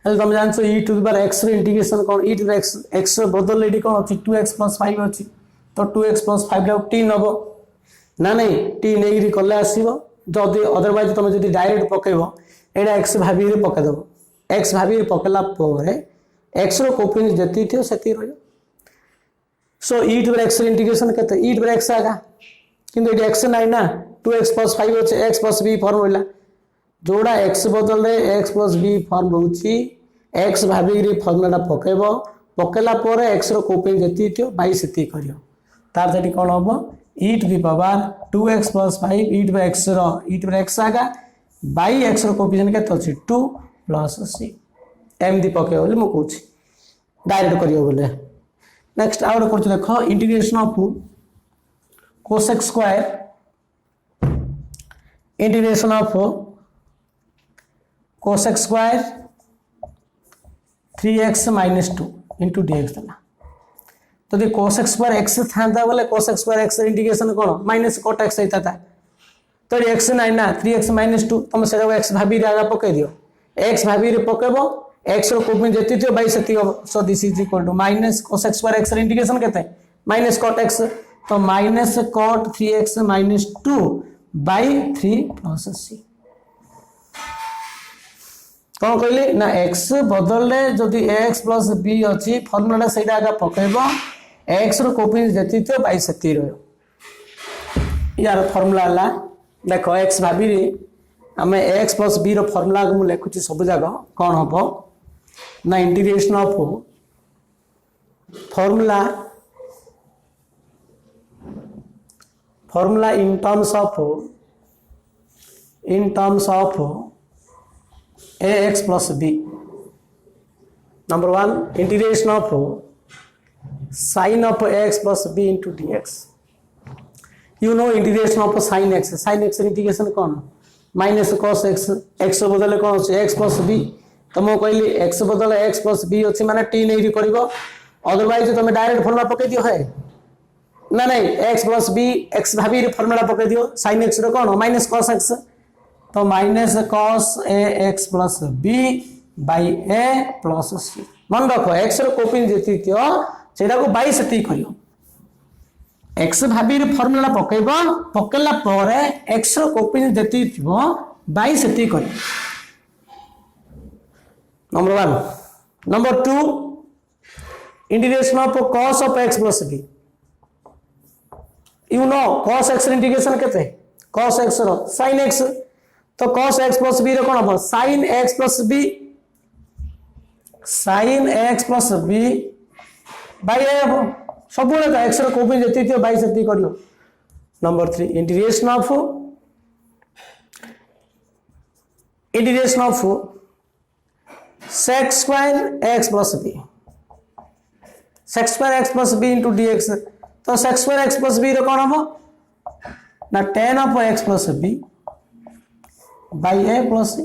हल तुम जानछो e to the power x रो इंटीग्रेशन कोन e टू द x रो बदल एडी कोन अछि 2x + 5 अछि तो 2x + 5 रा t नबो ना नहीं t नेगिरी करले आसीबो जदी अदरवाइज तुम जदी डायरेक्ट पकेबो एडा x भाबी रे पके दबो x भाबी रे पकेला परे x रो कोफिशिएंट जति थियो सेति रहयो so e to the x integration केते e टू द x आगा किंतु एडी x नाही ना 2x + 5 होचे x + b फॉर्म होला जोड़ा x बदल रे x प्लस बी फॉर्म रोची x भाभी फर्मुला पकेब पकेला पर x रो कोपिन जति थियो बाई सेति करियो तार जति कोन होबो e to the power 2x + 5 e to x रो e टू x आगा बाई x रो कोपिन केते अछि 2 + c m दी पके बोले मु कहूची डायरेक्ट करियो बोले नेक्स्ट आउट करछ देखो integration of cosec square integration of cosec square 3x - 2 into dx देला तो दे cosec स्क्वायर x थांदा बोले cosec स्क्वायर x इंटीग्रेशन कोन माइनस cot x होता था तो x नहीं ना 3x - 2 तुम से x भाभी रे आगा पके दियो x भाभी रे पकेबो x रो कोपिन जति थियो 22 सेति so this is equal to minus cosec square x integration केते माइनस cot x तो minus cot 3x - 2 by 3 plus c कौन कहले ना x बदल रे जदि x plus b अछि फार्मूला सेटा आगा पकेबो x रो कोपिन जति थियो 22 सेति रहो यार फार्मूला ला देखो x भाबी रे हमें x plus b रो फार्मूला को मु लिखुची सब जगह कौन हबो ना integration of formula in terms of ax plus b number 1 integration of sin of x plus b into dx you know integration of sin x integration कौन minus cos x x बदले कौन अछि x plus b तमो कहली x बदले x plus b अछि माने t नै करिवो अदरवाइज तुम डायरेक्ट फार्मूला पके दियो है ना नहीं x plus b x भाभी रे फार्मूला पके दियो sin x रो कौन minus cos x तो minus cos ax plus b by a plus c मन रखो x रो कोपिन जति थियो सेटा को 22 सेति करियो x भाभी रे फार्मूला पकेबो पकेला परे x रो कोपिन जति थियो 22 सेति करियो number 1 number 2 integration of cos of x plus b you know cos x integration केते cos x रो sin x तो cos x plus b रो कोन हो sin x plus b by a हो सब बोले तो x रो कोपिन जति थियो 22 सेति करियो number 3 integration of sec square x plus b sec square x plus b into dx तो sec square x plus b रो कोन हो ना tan of x plus b by a plus c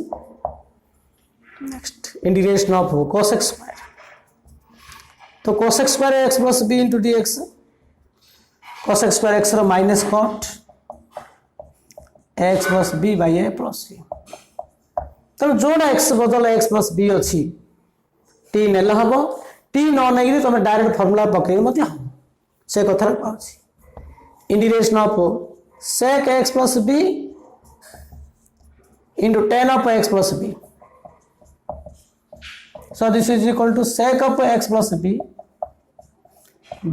next integration of cosec square तो cosec square x plus b into dx cosec square x row minus cot x plus b by a plus c तो जोड़ा x बदल x plus b अछि t नेला हबो t न नेगिरी तुम direct formula पके मते हम से कथा पाउछि integration of sec x plus b into tan of x plus b so this is equal to sec of x plus b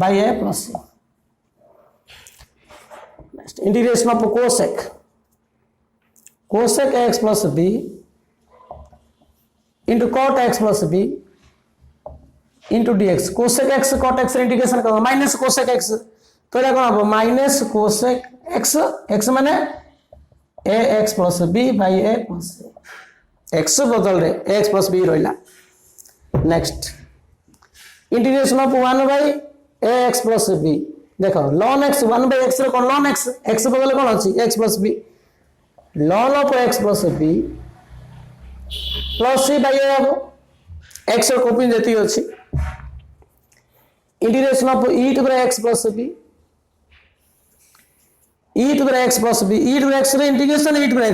by a plus c next integration of cosec x plus b into cot x plus b into dx cosec x cot x integration करो minus cosec x तो एला कोन हो minus cosec x x माने ax plus b by a plus c x बदल रे x plus b रहिला next integration of 1 by ax plus b देखो ln x 1 by x रे कोन ln x बदल कोन अछि x plus b ln of x plus b plus c by a अब x रो कोपिन जति अछि integration of e to the x plus b e to the x plus b e to the x रे integration e to the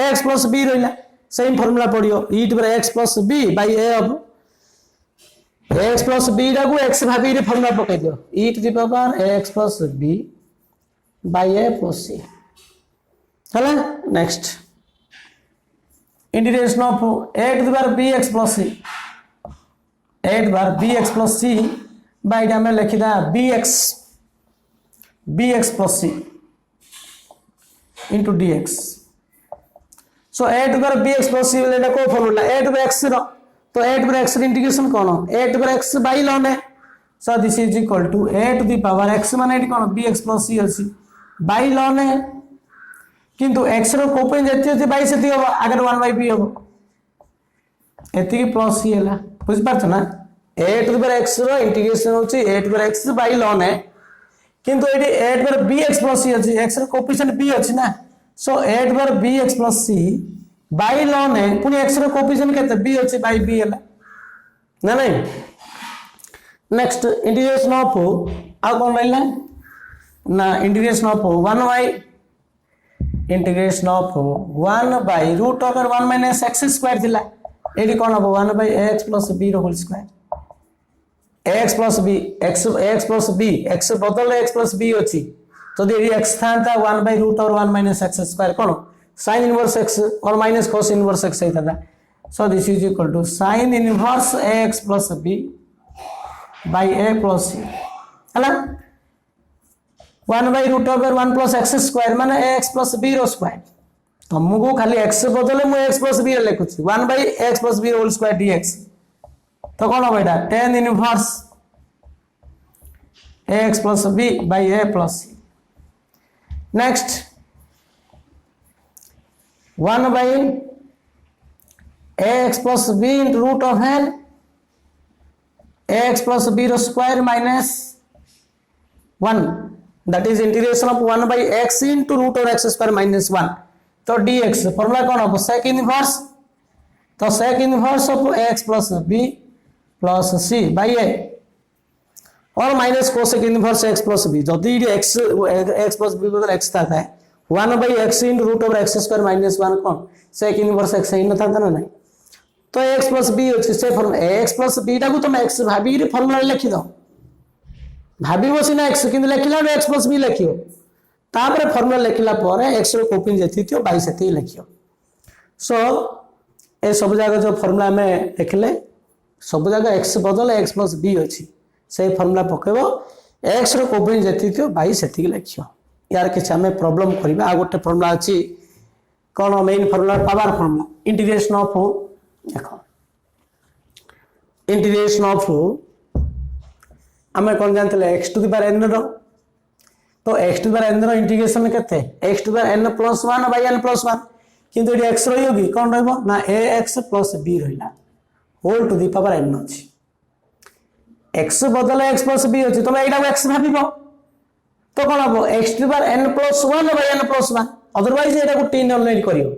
x plus b रहिला same formula पडियो e to the x plus b by a of x plus b रा को x भाबी रे formula पके दियो e to the power x plus b by a plus c हला next integration of a to the power bx plus c a to the power bx plus c by इटा में लिखिदा bx plus c into dx so so a to power bx plus c बोले को formula a to power x रो तो a to power x रो integration कोन a to power x by ln a so this is equal to a to the power x माने एटी कोन bx plus c अछि बाय ln a किंतु x रो कोपेन जति अछि बाय सेति हो आगे 1/b हो एति की प्लस c हला बुझ पारछ ना a to the power x रो इंटीग्रेशन होछि a to power x by ln a किंतु एटी a to power bx plus c अछि x रो कोएफिशिएंट b अछि ना so a to power bx plus c by ln a पुनी x रो कोएफिशिएंट केते b अछि बाय b हला ना नहीं नेक्स्ट इंटीग्रेशन ऑफ आ कोन रहला ना integration of 1 by integration of 1 by root over 1 minus x square थिला एडी कोन हो 1 by x plus b रो whole square x plus b x plus b x बदल x plus b अछि तो यदि x थांता 1 by root over 1 minus x square कोन sin इनवर्स x और माइनस cos इनवर्स x हैता so this is equal to sin inverse x plus b by a plus c हला 1 by root over 1 plus x square माने x plus b रो square तुमको खाली x बदले मु x plus b लिखुछि 1 by x plus b whole square dx तो कोन हो बेटा tan inverse x plus b by a plus c next 1 by ax plus b into root of n ax plus b रो square minus 1 that is integration of 1 by x into root of x square minus 1 तो dx formula कौन हो sec inverse तो sec inverse of x plus b plus c by a और minus cosec inverse x plus b जदी x plus b बदल x था 1 by x into root of x square minus 1 कौन sec inverse x ही न था ना नहीं तो x plus b अछि से फॉर्मूला x plus b टा को तुम x भाबी रे फॉर्मूला लिखि दो भाबी बसी ना x किंतु लिखिला x plus b लिखियो तापर फॉर्मूला लिखिला पर x रो कोपिन जति थियो 22 सेति लिखियो सो ए सब जगह जो फॉर्मूला में लिखले सब जगह x बदल x plus b अछि से फॉर्मूला पकेबो x रो कोपिन जति थियो 22 सेति लिखियो यार के हमें प्रॉब्लम करबा आ गोटे फॉर्मूला अछि कोन main formula power formula integration of देखो इंटीग्रेशन ऑफ हमें कौन जानते x to the power n रो तो x to the power n रो इंटीग्रेशन केते x to the power n plus 1 by n plus 1 किंतु एडी x रहियोगी कोन रहबो ना ax प्लस b रहिला whole to the power n अछि x बदले x प्लस b अछि तमे एडा x भाबिबो तो कोन हबो x to the power n plus 1 by n plus 1 otherwise एडा को t न नहीं करियो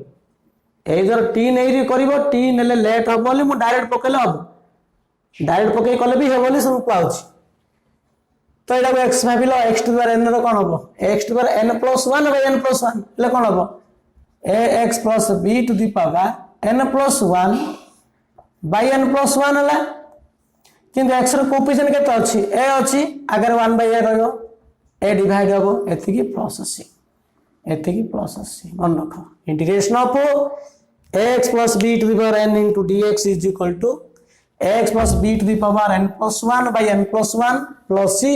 ए जर t नहीं करिवो t नेले लेट हबो बोली मु डायरेक्ट पकेले हबो डायरेक्ट पके कले भी हेबोली सब पाउछ तो एडा x भाबिलो x to the power n रो कोन हबो x to the power n plus 1 by n plus 1 ले कोन हबो ax plus b to the power n plus 1 by n plus 1 हला किंतु x रो कोएफिशिएंट केते अछि a अछि अगर 1 बाय a रहयो a डिवाइड हबो एति की प्लस c एति की प्लस c मन रखो integration of ax plus b to the power n into dx is equal to ax plus b to the power n plus 1 by n plus 1 plus c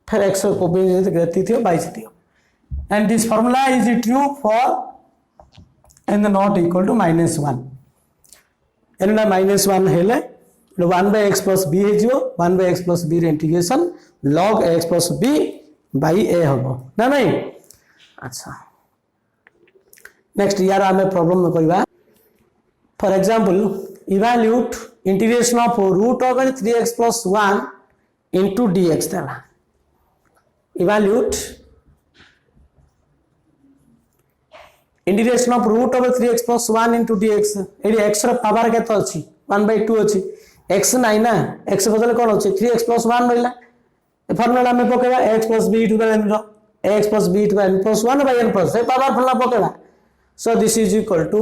फिर x को भी गति थी 22 थी and this formula is true for n not equal to -1 n ना -1 हेले 1 by x plus b हे जियो 1 by x plus b रे integration log x plus b by a हबो ना नहीं अच्छा नेक्स्ट यार हमें प्रॉब्लम में करबा for example evaluate integration of root over 3x plus 1 into dx देला evaluate integration of root over 3x plus 1 into dx एडी x रो पावर केतो अछि 1/2 अछि x नाही ना x बदले कोन अछि 3x plus 1 रहला ए फार्मूला में पकेबा x plus b to the n रो x plus b to the n plus 1 by n plus से पावर फार्मूला पकेबा so this is equal to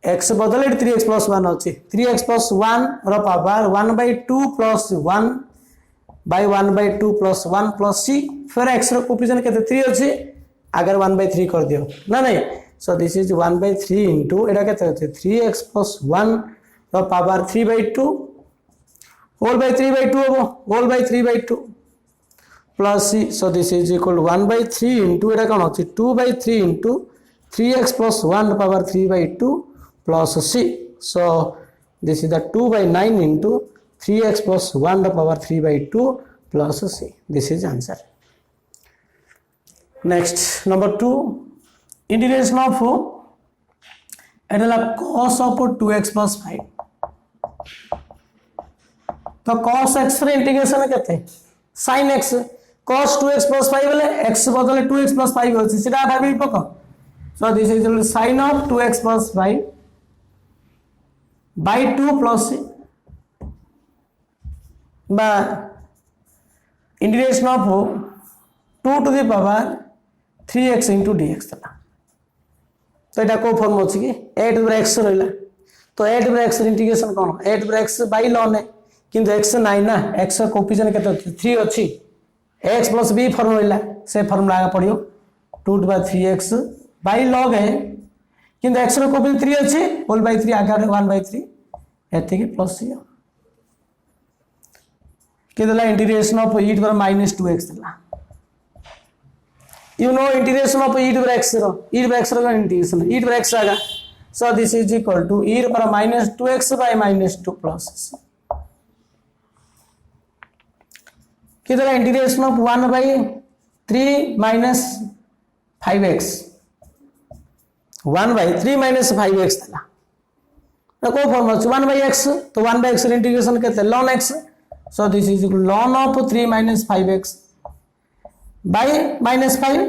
x बदले 3x plus 1 अछि 3x plus 1 रो power 1/2 plus 1 by 1/2 plus 1 plus c फिर x रो coefficient केते 3 अछि अगर 1/3 कर दियो ना नहीं so this is 1/3 into एटा केते अछि 3x plus 1 रो पावर 3/2 whole by 3/2 हो whole by 3/2 plus c so this is equal to 1/3 into एटा कोन अछि 2/3 into 3x plus 1 power 3/2 plus c. So this is the 2 by 9 into 3x plus 1 the power 3 by 2 plus c. This is answer. Next, number 2, integration of cos of 2x plus 5. तो cos x रे integration केते sin x cos 2x plus 5 बोले x बदले 2x plus 5 होछि सेटा भाबी पको. So this is sin of 2x plus 5 by 2 plus c by integration of 2 to the power 3x into dx था. तो एटा को फॉर्म अछि कि 8 over x रहला. तो 8 over x integration cone 8 over x by ln है किंतु x नाही ना x कोफिशिएंट केते 3 अछि x plus b फॉर्म रहला से formula Agha पडियो 2 to the 3x by log है किंतु x रो कोफिशिएंट 3 अछि होल by 3 आगा 1 by 3 एते के प्लस c के दला integration of e to the minus 2x दला. You know integration of e to the x रो e to the x रो integration e to the x आगा. So this is equal to e to the minus 2x by minus 2 plus c. कितना integration of 1 by 3 minus 5x 1 by 3 minus 5x था ना को form है 1 by x तो 1 by x integration कहते हैं ln x. So this is equal to ln of 3 minus 5x by minus 5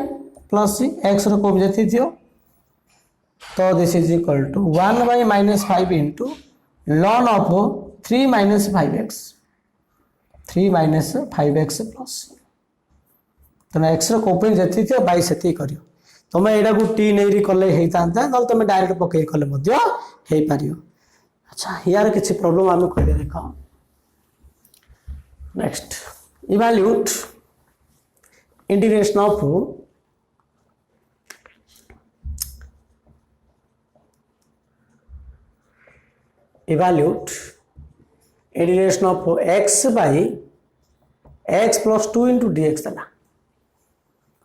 plus c x रो को जति थियो. तो this is equal to 1 by minus 5 into ln of 3 minus 5x 3 minus 5x plus तो x रो कोपिन जति थियो 22 सेति करियो. तमे एडा को t नेरी कले हेई तांता नल तमे डायरेक्ट पके कले मध्य हेई पारियो. अच्छा यार किछि प्रॉब्लम आमे करियो देखो. Next, evaluate integration of integration of x by x plus 2 into dx देला.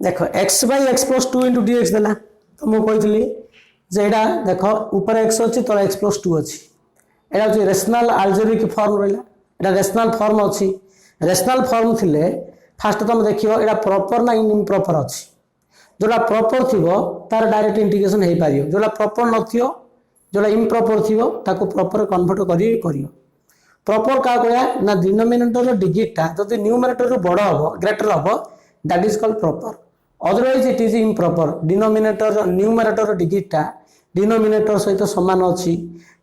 देखो x by x plus 2 into dx देला. तो मु कहितली जे एडा देखो ऊपर x अछि तो x plus 2 अछि. एडा जे रेशनल अलजेब्रिक फॉर्म रहला एडा रेशनल फॉर्म अछि. रेशनल फॉर्म थिले फास्ट तुम देखियो एडा प्रॉपर ना इम्प्रॉपर अछि. जोला प्रॉपर थिबो तार डायरेक्ट इंटीग्रेशन हेई पारियो. जोला प्रॉपर नथियो जोला इम्प्रॉपर थिबो ताको प्रॉपर कन्वर्ट करियो. प्रॉपर का कहया ना डिनोमिनेटर रो डिजिटटा जदि न्यूमरेटर रो बड़ हबो ग्रेटर हबो that is called proper. Otherwise it is improper. Denominator numerator रो डिजिटटा डिनोमिनेटर सहित समान अछि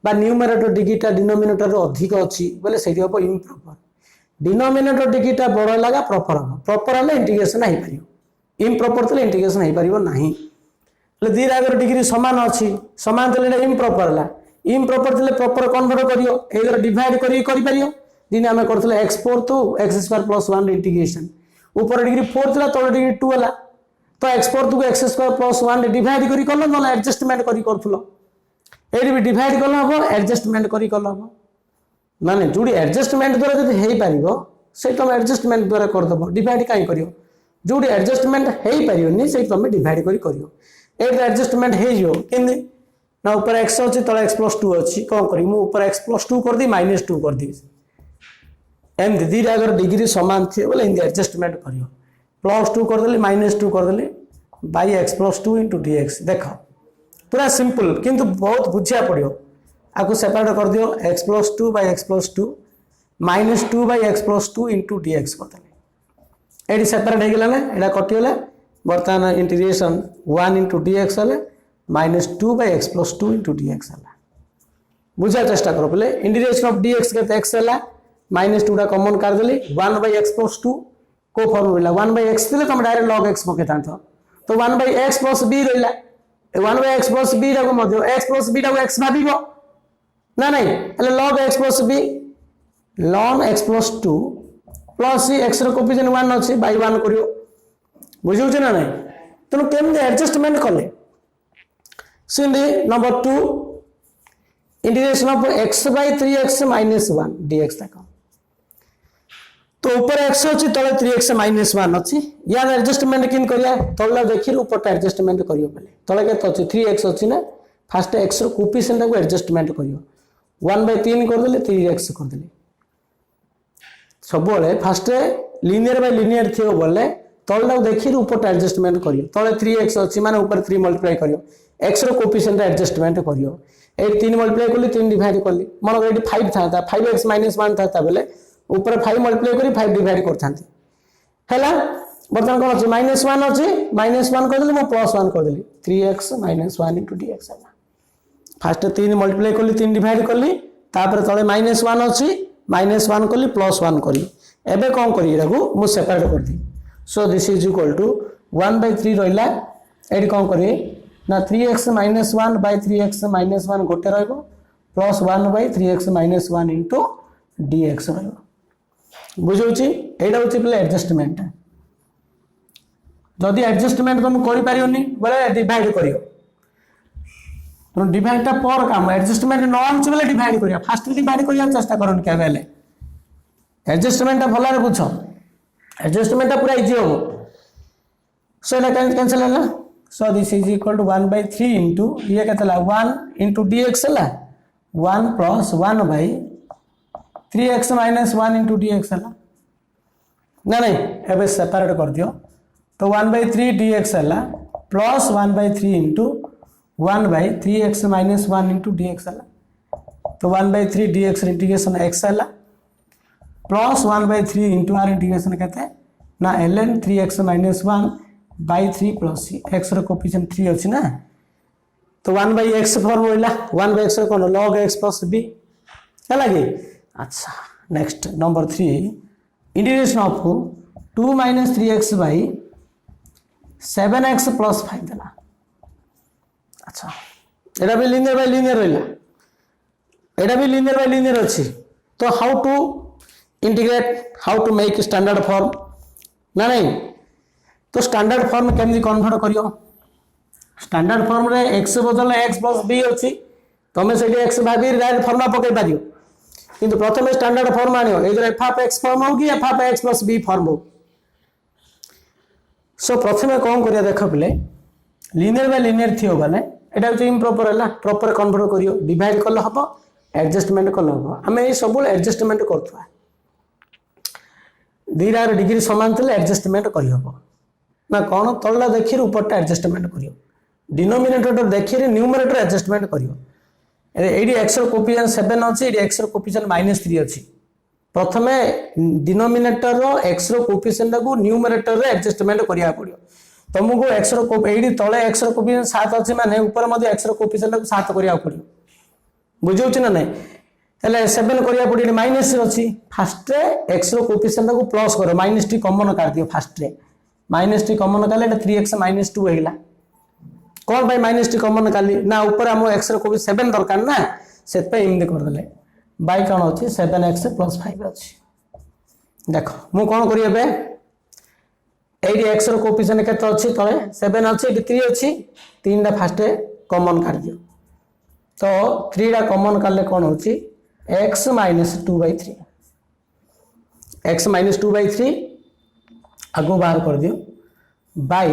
बा न्यूमरेटर डिजिटटा डिनोमिनेटर रो अधिक अछि बोले सेठी हबो इम्प्रॉपर. डिनोमिनेटर डिजिटटा बड़ लगा प्रॉपर हबो. प्रॉपर हले इंटीग्रेशन हेई पारियो. इम्प्रॉपर तले इंटीग्रेशन हेई पारियो नाही. दी आगर डिग्री समान अच्छी समान तेल इम्प्रॉपर है. इम्प्रॉपर थे प्रॉपर कन्वर्ट करियो एगर डिवाइड करि पारियो. दिन आमे करथले x4 to x² plus 1 integration ऊपर डिग्री 4 थिला तळ डिग्री 2 हला तो x4 to x² plus 1 divide करि करलो न एडजस्टमेंट करि करथलो. एडी भी डिवाइड करलो हबो एडजस्टमेंट करि करलो हबो माने जोडी एडजस्टमेंट द्वारा जदि हेई पारिबो से तुम एडजस्टमेंट द्वारा कर दबो. डिवाइड काई करियो जोडी एडजस्टमेंट हेई पारियोनी से तुम डिवाइड करियो. एडजस्टमेंट हे जो किंदी ना ऊपर x अछि तळे x plus 2 अछि कोन करी मु ऊपर x plus 2 कर दी minus 2 कर दी. एम दीदी अगर डिग्री समान थी बोले इन एडजस्टमेंट करियो. प्लस 2 कर देली minus 2 कर देली by x plus 2 into dx. देखो पूरा सिंपल किंतु बहुत बुझिया पड़ियो. आको सेपरेट कर दियो x plus 2 by x plus 2 minus 2 by x plus 2 into dx कर देली. एडी सेपरेट हे गेला ना एडा कटि गेला. बर्तमान इंटीग्रेशन 1 into dx हले minus 2 by x plus 2 into dx हला. बुझा चेष्टा करो पहले इंटीग्रेशन ऑफ dx के x हला minus 2 टा कॉमन कर देली 1 by x plus 2 को फॉर्म रहला 1 by x थिले तुम डायरेक्ट log x पके तांतो तो 1 by x plus b रहला 1 by x plus b टा को मध्य x plus b टा को x भाबिबो ना नहीं हले log x plus b ln x plus 2 plus c x रो कोफिशिएंट 1 अछि by 1 करियो. बुझियो ना नहीं तेणु केमते एडजस्टमेंट कले. Sindhi number 2 integration of x by 3x minus 1 dx तक तो ऊपर x अछि तळे 3x minus 1 अछि. यार एडजस्टमेंट किन करिया तळला देखिर ऊपर एडजस्टमेंट करियो पले. तळे के तो 3x अछि ना फास्ट एक्स कोफिशिएंट को एडजस्टमेंट करियो 1/3 कर देले 3x कर देले सब बेले फास्ट लिनियर बाय लिनियर थियो बोले तळटा देखि ऊपर एडजस्टमेंट करियो तळे 3x अछि माने ऊपर 3 मल्टीप्लाई करियो x रो कोफिशिएंट एडजस्टमेंट करियो ए 3 मल्टीप्लाई करली 3 डिवाइड करली मन एटी 5 था 5x - 1 था बेले ऊपर 5 मल्टीप्लाई करी 5 डिवाइड करथांती हैला बर्तमान कोन अछि -1 अछि -1 कर देली म +1 कर देली 3x - 1 * dx हैला फास्ट 3 मल्टीप्लाई करली 3 डिवाइड करली तापर तळे -1 अछि -1 करली +1 करी एबे कोन करी एरागु मु सेपरेट कर दी so this is equal to 1/3 रहिला एडी कोन करी ना 3x - 1 by 3x - 1 गोटे रहइबो plus 1 by 3x - 1 into dx रहइबो बुझौची एटा होची पले एडजस्टमेंट जदि एडजस्टमेंट तुम करि पारियोनी बोले डिवाइड करियो तो डिवाइड ता पर काम एडजस्टमेंट न आछ बोले डिवाइड करिया फास्ट डिवाइड करिया चेष्टा करन के बेले एडजस्टमेंट भलारे बुझो एडजस्टमेंट पूरा इजी हो सो एला कैंसिल होला so this is equal to 1/3 into ये कहतला 1 into dx हला 1 plus 1 by 3x minus 1 into dx हला ना नहीं एबे सेपरेट कर दियो तो 1/3 dx हला plus 1/3 into 1 by 3x minus 1 into dx हला तो 1/3 dx इंटीग्रेशन x हला plus 1/3 into r इंटीग्रेशन कहते ना ln 3x minus 1 by 3 plus c x row coefficient 3 अछि ना तो 1/x फॉर्म होइला 1/x रो कोन log x plus b हला कि अच्छा next number 3 integration of 2 - 3x by 7x plus 5 देला अच्छा एटा भी लिनियर बाय लिनियर रहिला एटा भी लिनियर बाय लिनियर अछि तो how to integrate how to make standard form ना नहीं तो स्टैंडर्ड फॉर्म केमि कन्वर्ट करियो स्टैंडर्ड फॉर्म रे x बदल x + b अछि तमे से x भाबी डायरेक्ट फॉर्मुला पके पारियो किंतु प्रथमे स्टैंडर्ड फॉर्म आनियो either f of x form हो कि f of x + b form हो सो प्रथमे कोन करिया देखो बले लिनियर बाय लिनियर थियो बले एटा होची इम्प्रॉपर हला प्रॉपर कन्वर्ट करियो डिवाइड करले हबो एडजस्टमेंट करले हबो हमें ए सब एडजस्टमेंट करथुआ दीरार डिग्री समान तले एडजस्टमेंट करि हबो ना कौन तलला देखिए ऊपरटा एडजस्टमेंट करियो डिनोमिनेटर देखिए न्यूमरेटर एडजस्टमेंट करियो एडी x रो कोफिशिएंट 7 अछि एडी x रो कोफिशिएंट -3 अछि प्रथमे डिनोमिनेटर रो x रो कोफिशिएंट को न्यूमरेटर रे एडजस्टमेंट करिया पड़ियो तुमको x रो एडी तळे x रो कोफिशिएंट 7 अछि माने ऊपर मध्ये x रो कोफिशिएंट को 7 करिया पड़ियो बुझौछ ना नै हेले 7 करिया पड़ियो माइनस अछि फास्ट रे x रो कोफिशिएंट को प्लस करो -t कॉमन कर दियो फास्ट रे -t कॉमन काले 3x - 2 हेला कोन भाई -t कॉमन काली ना ऊपर हम x रो को 7 दरकार ना सेत पे इम दे कर देले बाय कोन होची 7x + 5 अछि देखो मु कोन करिए बे एडी x रो कोफिशिएंट केते अछि तळे 7 अछि एडी 3 अछि 3 टा फास्ट कॉमन कर दियो तो 3 टा कॉमन काले कोन होची x - 2/3 x - 2/3 आगो बाहर कर दियो बाय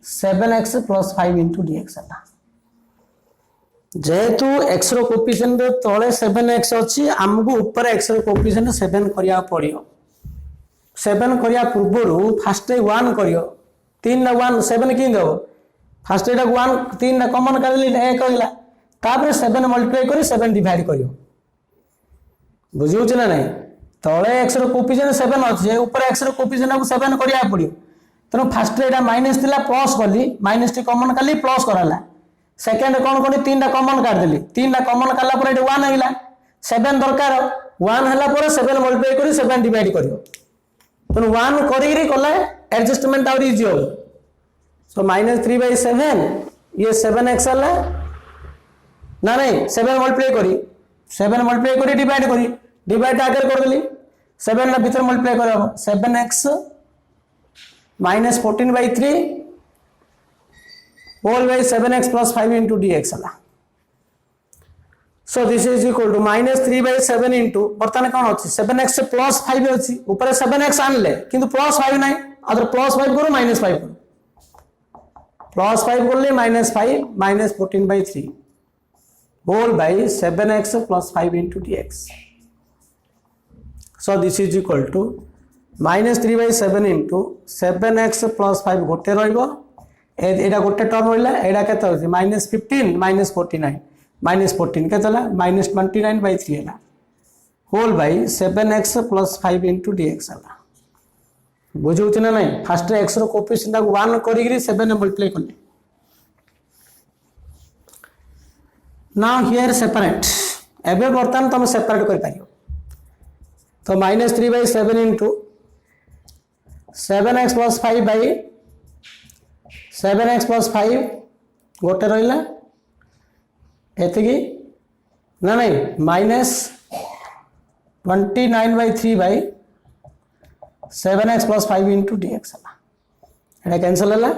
7x + 5 into dx हला जेहेतु x रो कोफिशिएंट तळे 7x अछि हमगु ऊपर x रो कोफिशिएंट 7 करिया पड़ियो 7 करिया पूर्वरु फास्ट 1 करियो 3 ना 1 7 कि दो फास्ट एटा 1 3 ना कॉमन कर ली 1 होइला तापर 7 मल्टीप्लाई करी 7 डिवाइड करियो बुझियो छ ना नहीं तळे x रो कोफिशिएंट 7 अछि ऊपर x रो कोफिशिएंट को 7 करिया पड़ियो तनो फास्ट एटा माइनस थिला प्लस करली -t कॉमन करली प्लस करला सेकंड कोन कोनी 3 टा कॉमन कर देली 3 टा कॉमन करला पर एटा 1 आइला 7 दरकार 1 हला पर 7 मल्टीप्लाई करी 7 डिवाइड करियो तनो 1 करिरी कले एडजस्टमेंट आउर इजी हो सो -3/7 ये 7x हला ना नहीं 7 मल्टीप्लाई करी डिवाइड करी डिवाइड आगे कर देली 7 ना भीतर मल्टीप्लाई करबो 7x -14/3 whole by 7x + 5 into dx हला so this is equal to -3/7 into बर्तन कोन अछि 7x + 5 अछि ऊपर 7x आनले किंतु +5 नाही अदर +5 करो -5 करो +5 करले -5 -14/3 whole by 7x plus 5 into dx. So this is equal to minus 3 by 7 into 7x plus 5 गोटे रहिबो एटा गोटे टर्म रहिला एटा केते होछि minus 15 minus 49 minus 14 केते हला minus 29 by 3 हला whole by 7x plus 5 into dx हला बुझुछ ना नहीं फर्स्ट x रो कोएफिशिएंट को 1 करी 7 ने मल्टीप्लाई करले now here separate एबे बर्तन तुम सेपरेट कर पारियो तो minus 3 by 7 into 7x plus 5 by 7x plus 5 गोटे रहिला एतिकी ना नहीं minus 29 by 3 by 7x plus 5 into dx हला एटा कैंसिल हला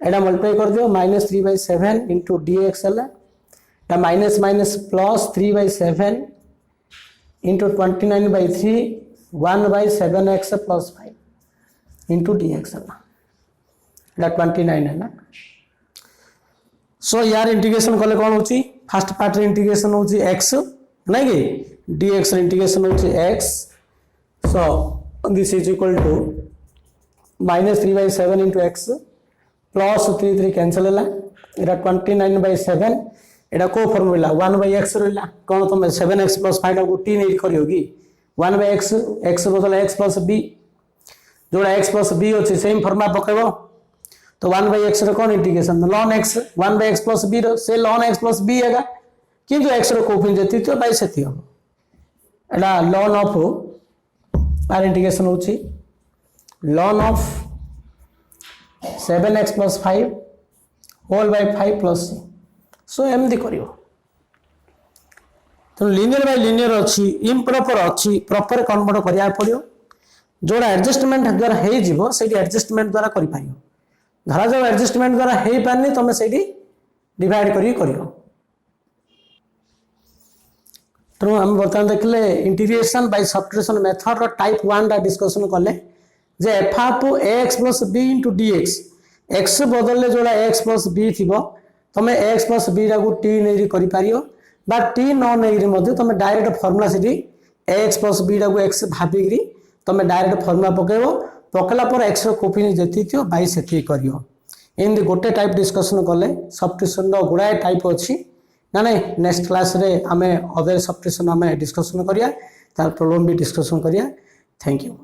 एटा मल्टीप्लाई कर दियो minus 3 by 7 into dx हला एटा minus minus plus 3 by 7 into 29 by 3 1 by 7x plus 5 into dx है ना 29 है ना सो यार इंटीग्रेशन कले कौन होची फर्स्ट पार्ट रे इंटीग्रेशन होची x नहीं कि dx रे इंटीग्रेशन होची x so this is equal to minus 3 by 7 into x plus 3 cancel है एटा 29 by 7 एटा को फॉर्मूला 1 by x रहला कोन तुम 7x plus 5 को t नहीं करियो कि 1 by x बदल x plus b जोड़ा x plus b अछि सेम फॉर्मूला पकेबो तो 1 by x रो कोन इंटीग्रेशन ln x 1 by x plus b रो से ln x plus b हेगा किंतु x रो कोएफिशिएंट जति तो बाय सेति हो एटा ln ऑफ आर इंटीग्रेशन होछि ln of 7x plus 5 whole by 5 plus c so एमदी करियो तो लिनियर बाय लिनियर अछि इम्प्रॉपर अछि प्रॉपर कन्वर्ट करिया पड़ियो जोड़ा एडजस्टमेंट द्वारा हे जीवो सेठी एडजस्टमेंट द्वारा करि पारियो धरा जो एडजस्टमेंट द्वारा हे पानी तमे सेठी डिवाइड करियो तो हम बर्तमान देखले इंटीग्रेशन बाय सब्ट्रैक्शन मेथड रो टाइप 1 दा डिस्कशन करले जे f of ax plus b into dx x बदलले जोड़ा x plus b थिबो तमे x plus b रा को t नै करि पारियो बा t न नै रे मध्ये तमे डायरेक्ट फार्मूला सेठी x plus b रा को x भाबिगिरी तमे डायरेक्ट फार्मूला पकेबो पकला पर x रो कोएफिशिएंट जति थियो बाय सेठी करियो एंड गोटे टाइप डिस्कशन करले सब्ट्रैक्शन रो गुडा टाइप अछि ना नै नेक्स्ट क्लास रे हमें अदर सब्ट्रैक्शन हमें डिस्कशन करिया तार प्रॉब्लम भी डिस्कशन करिया थैंक यू।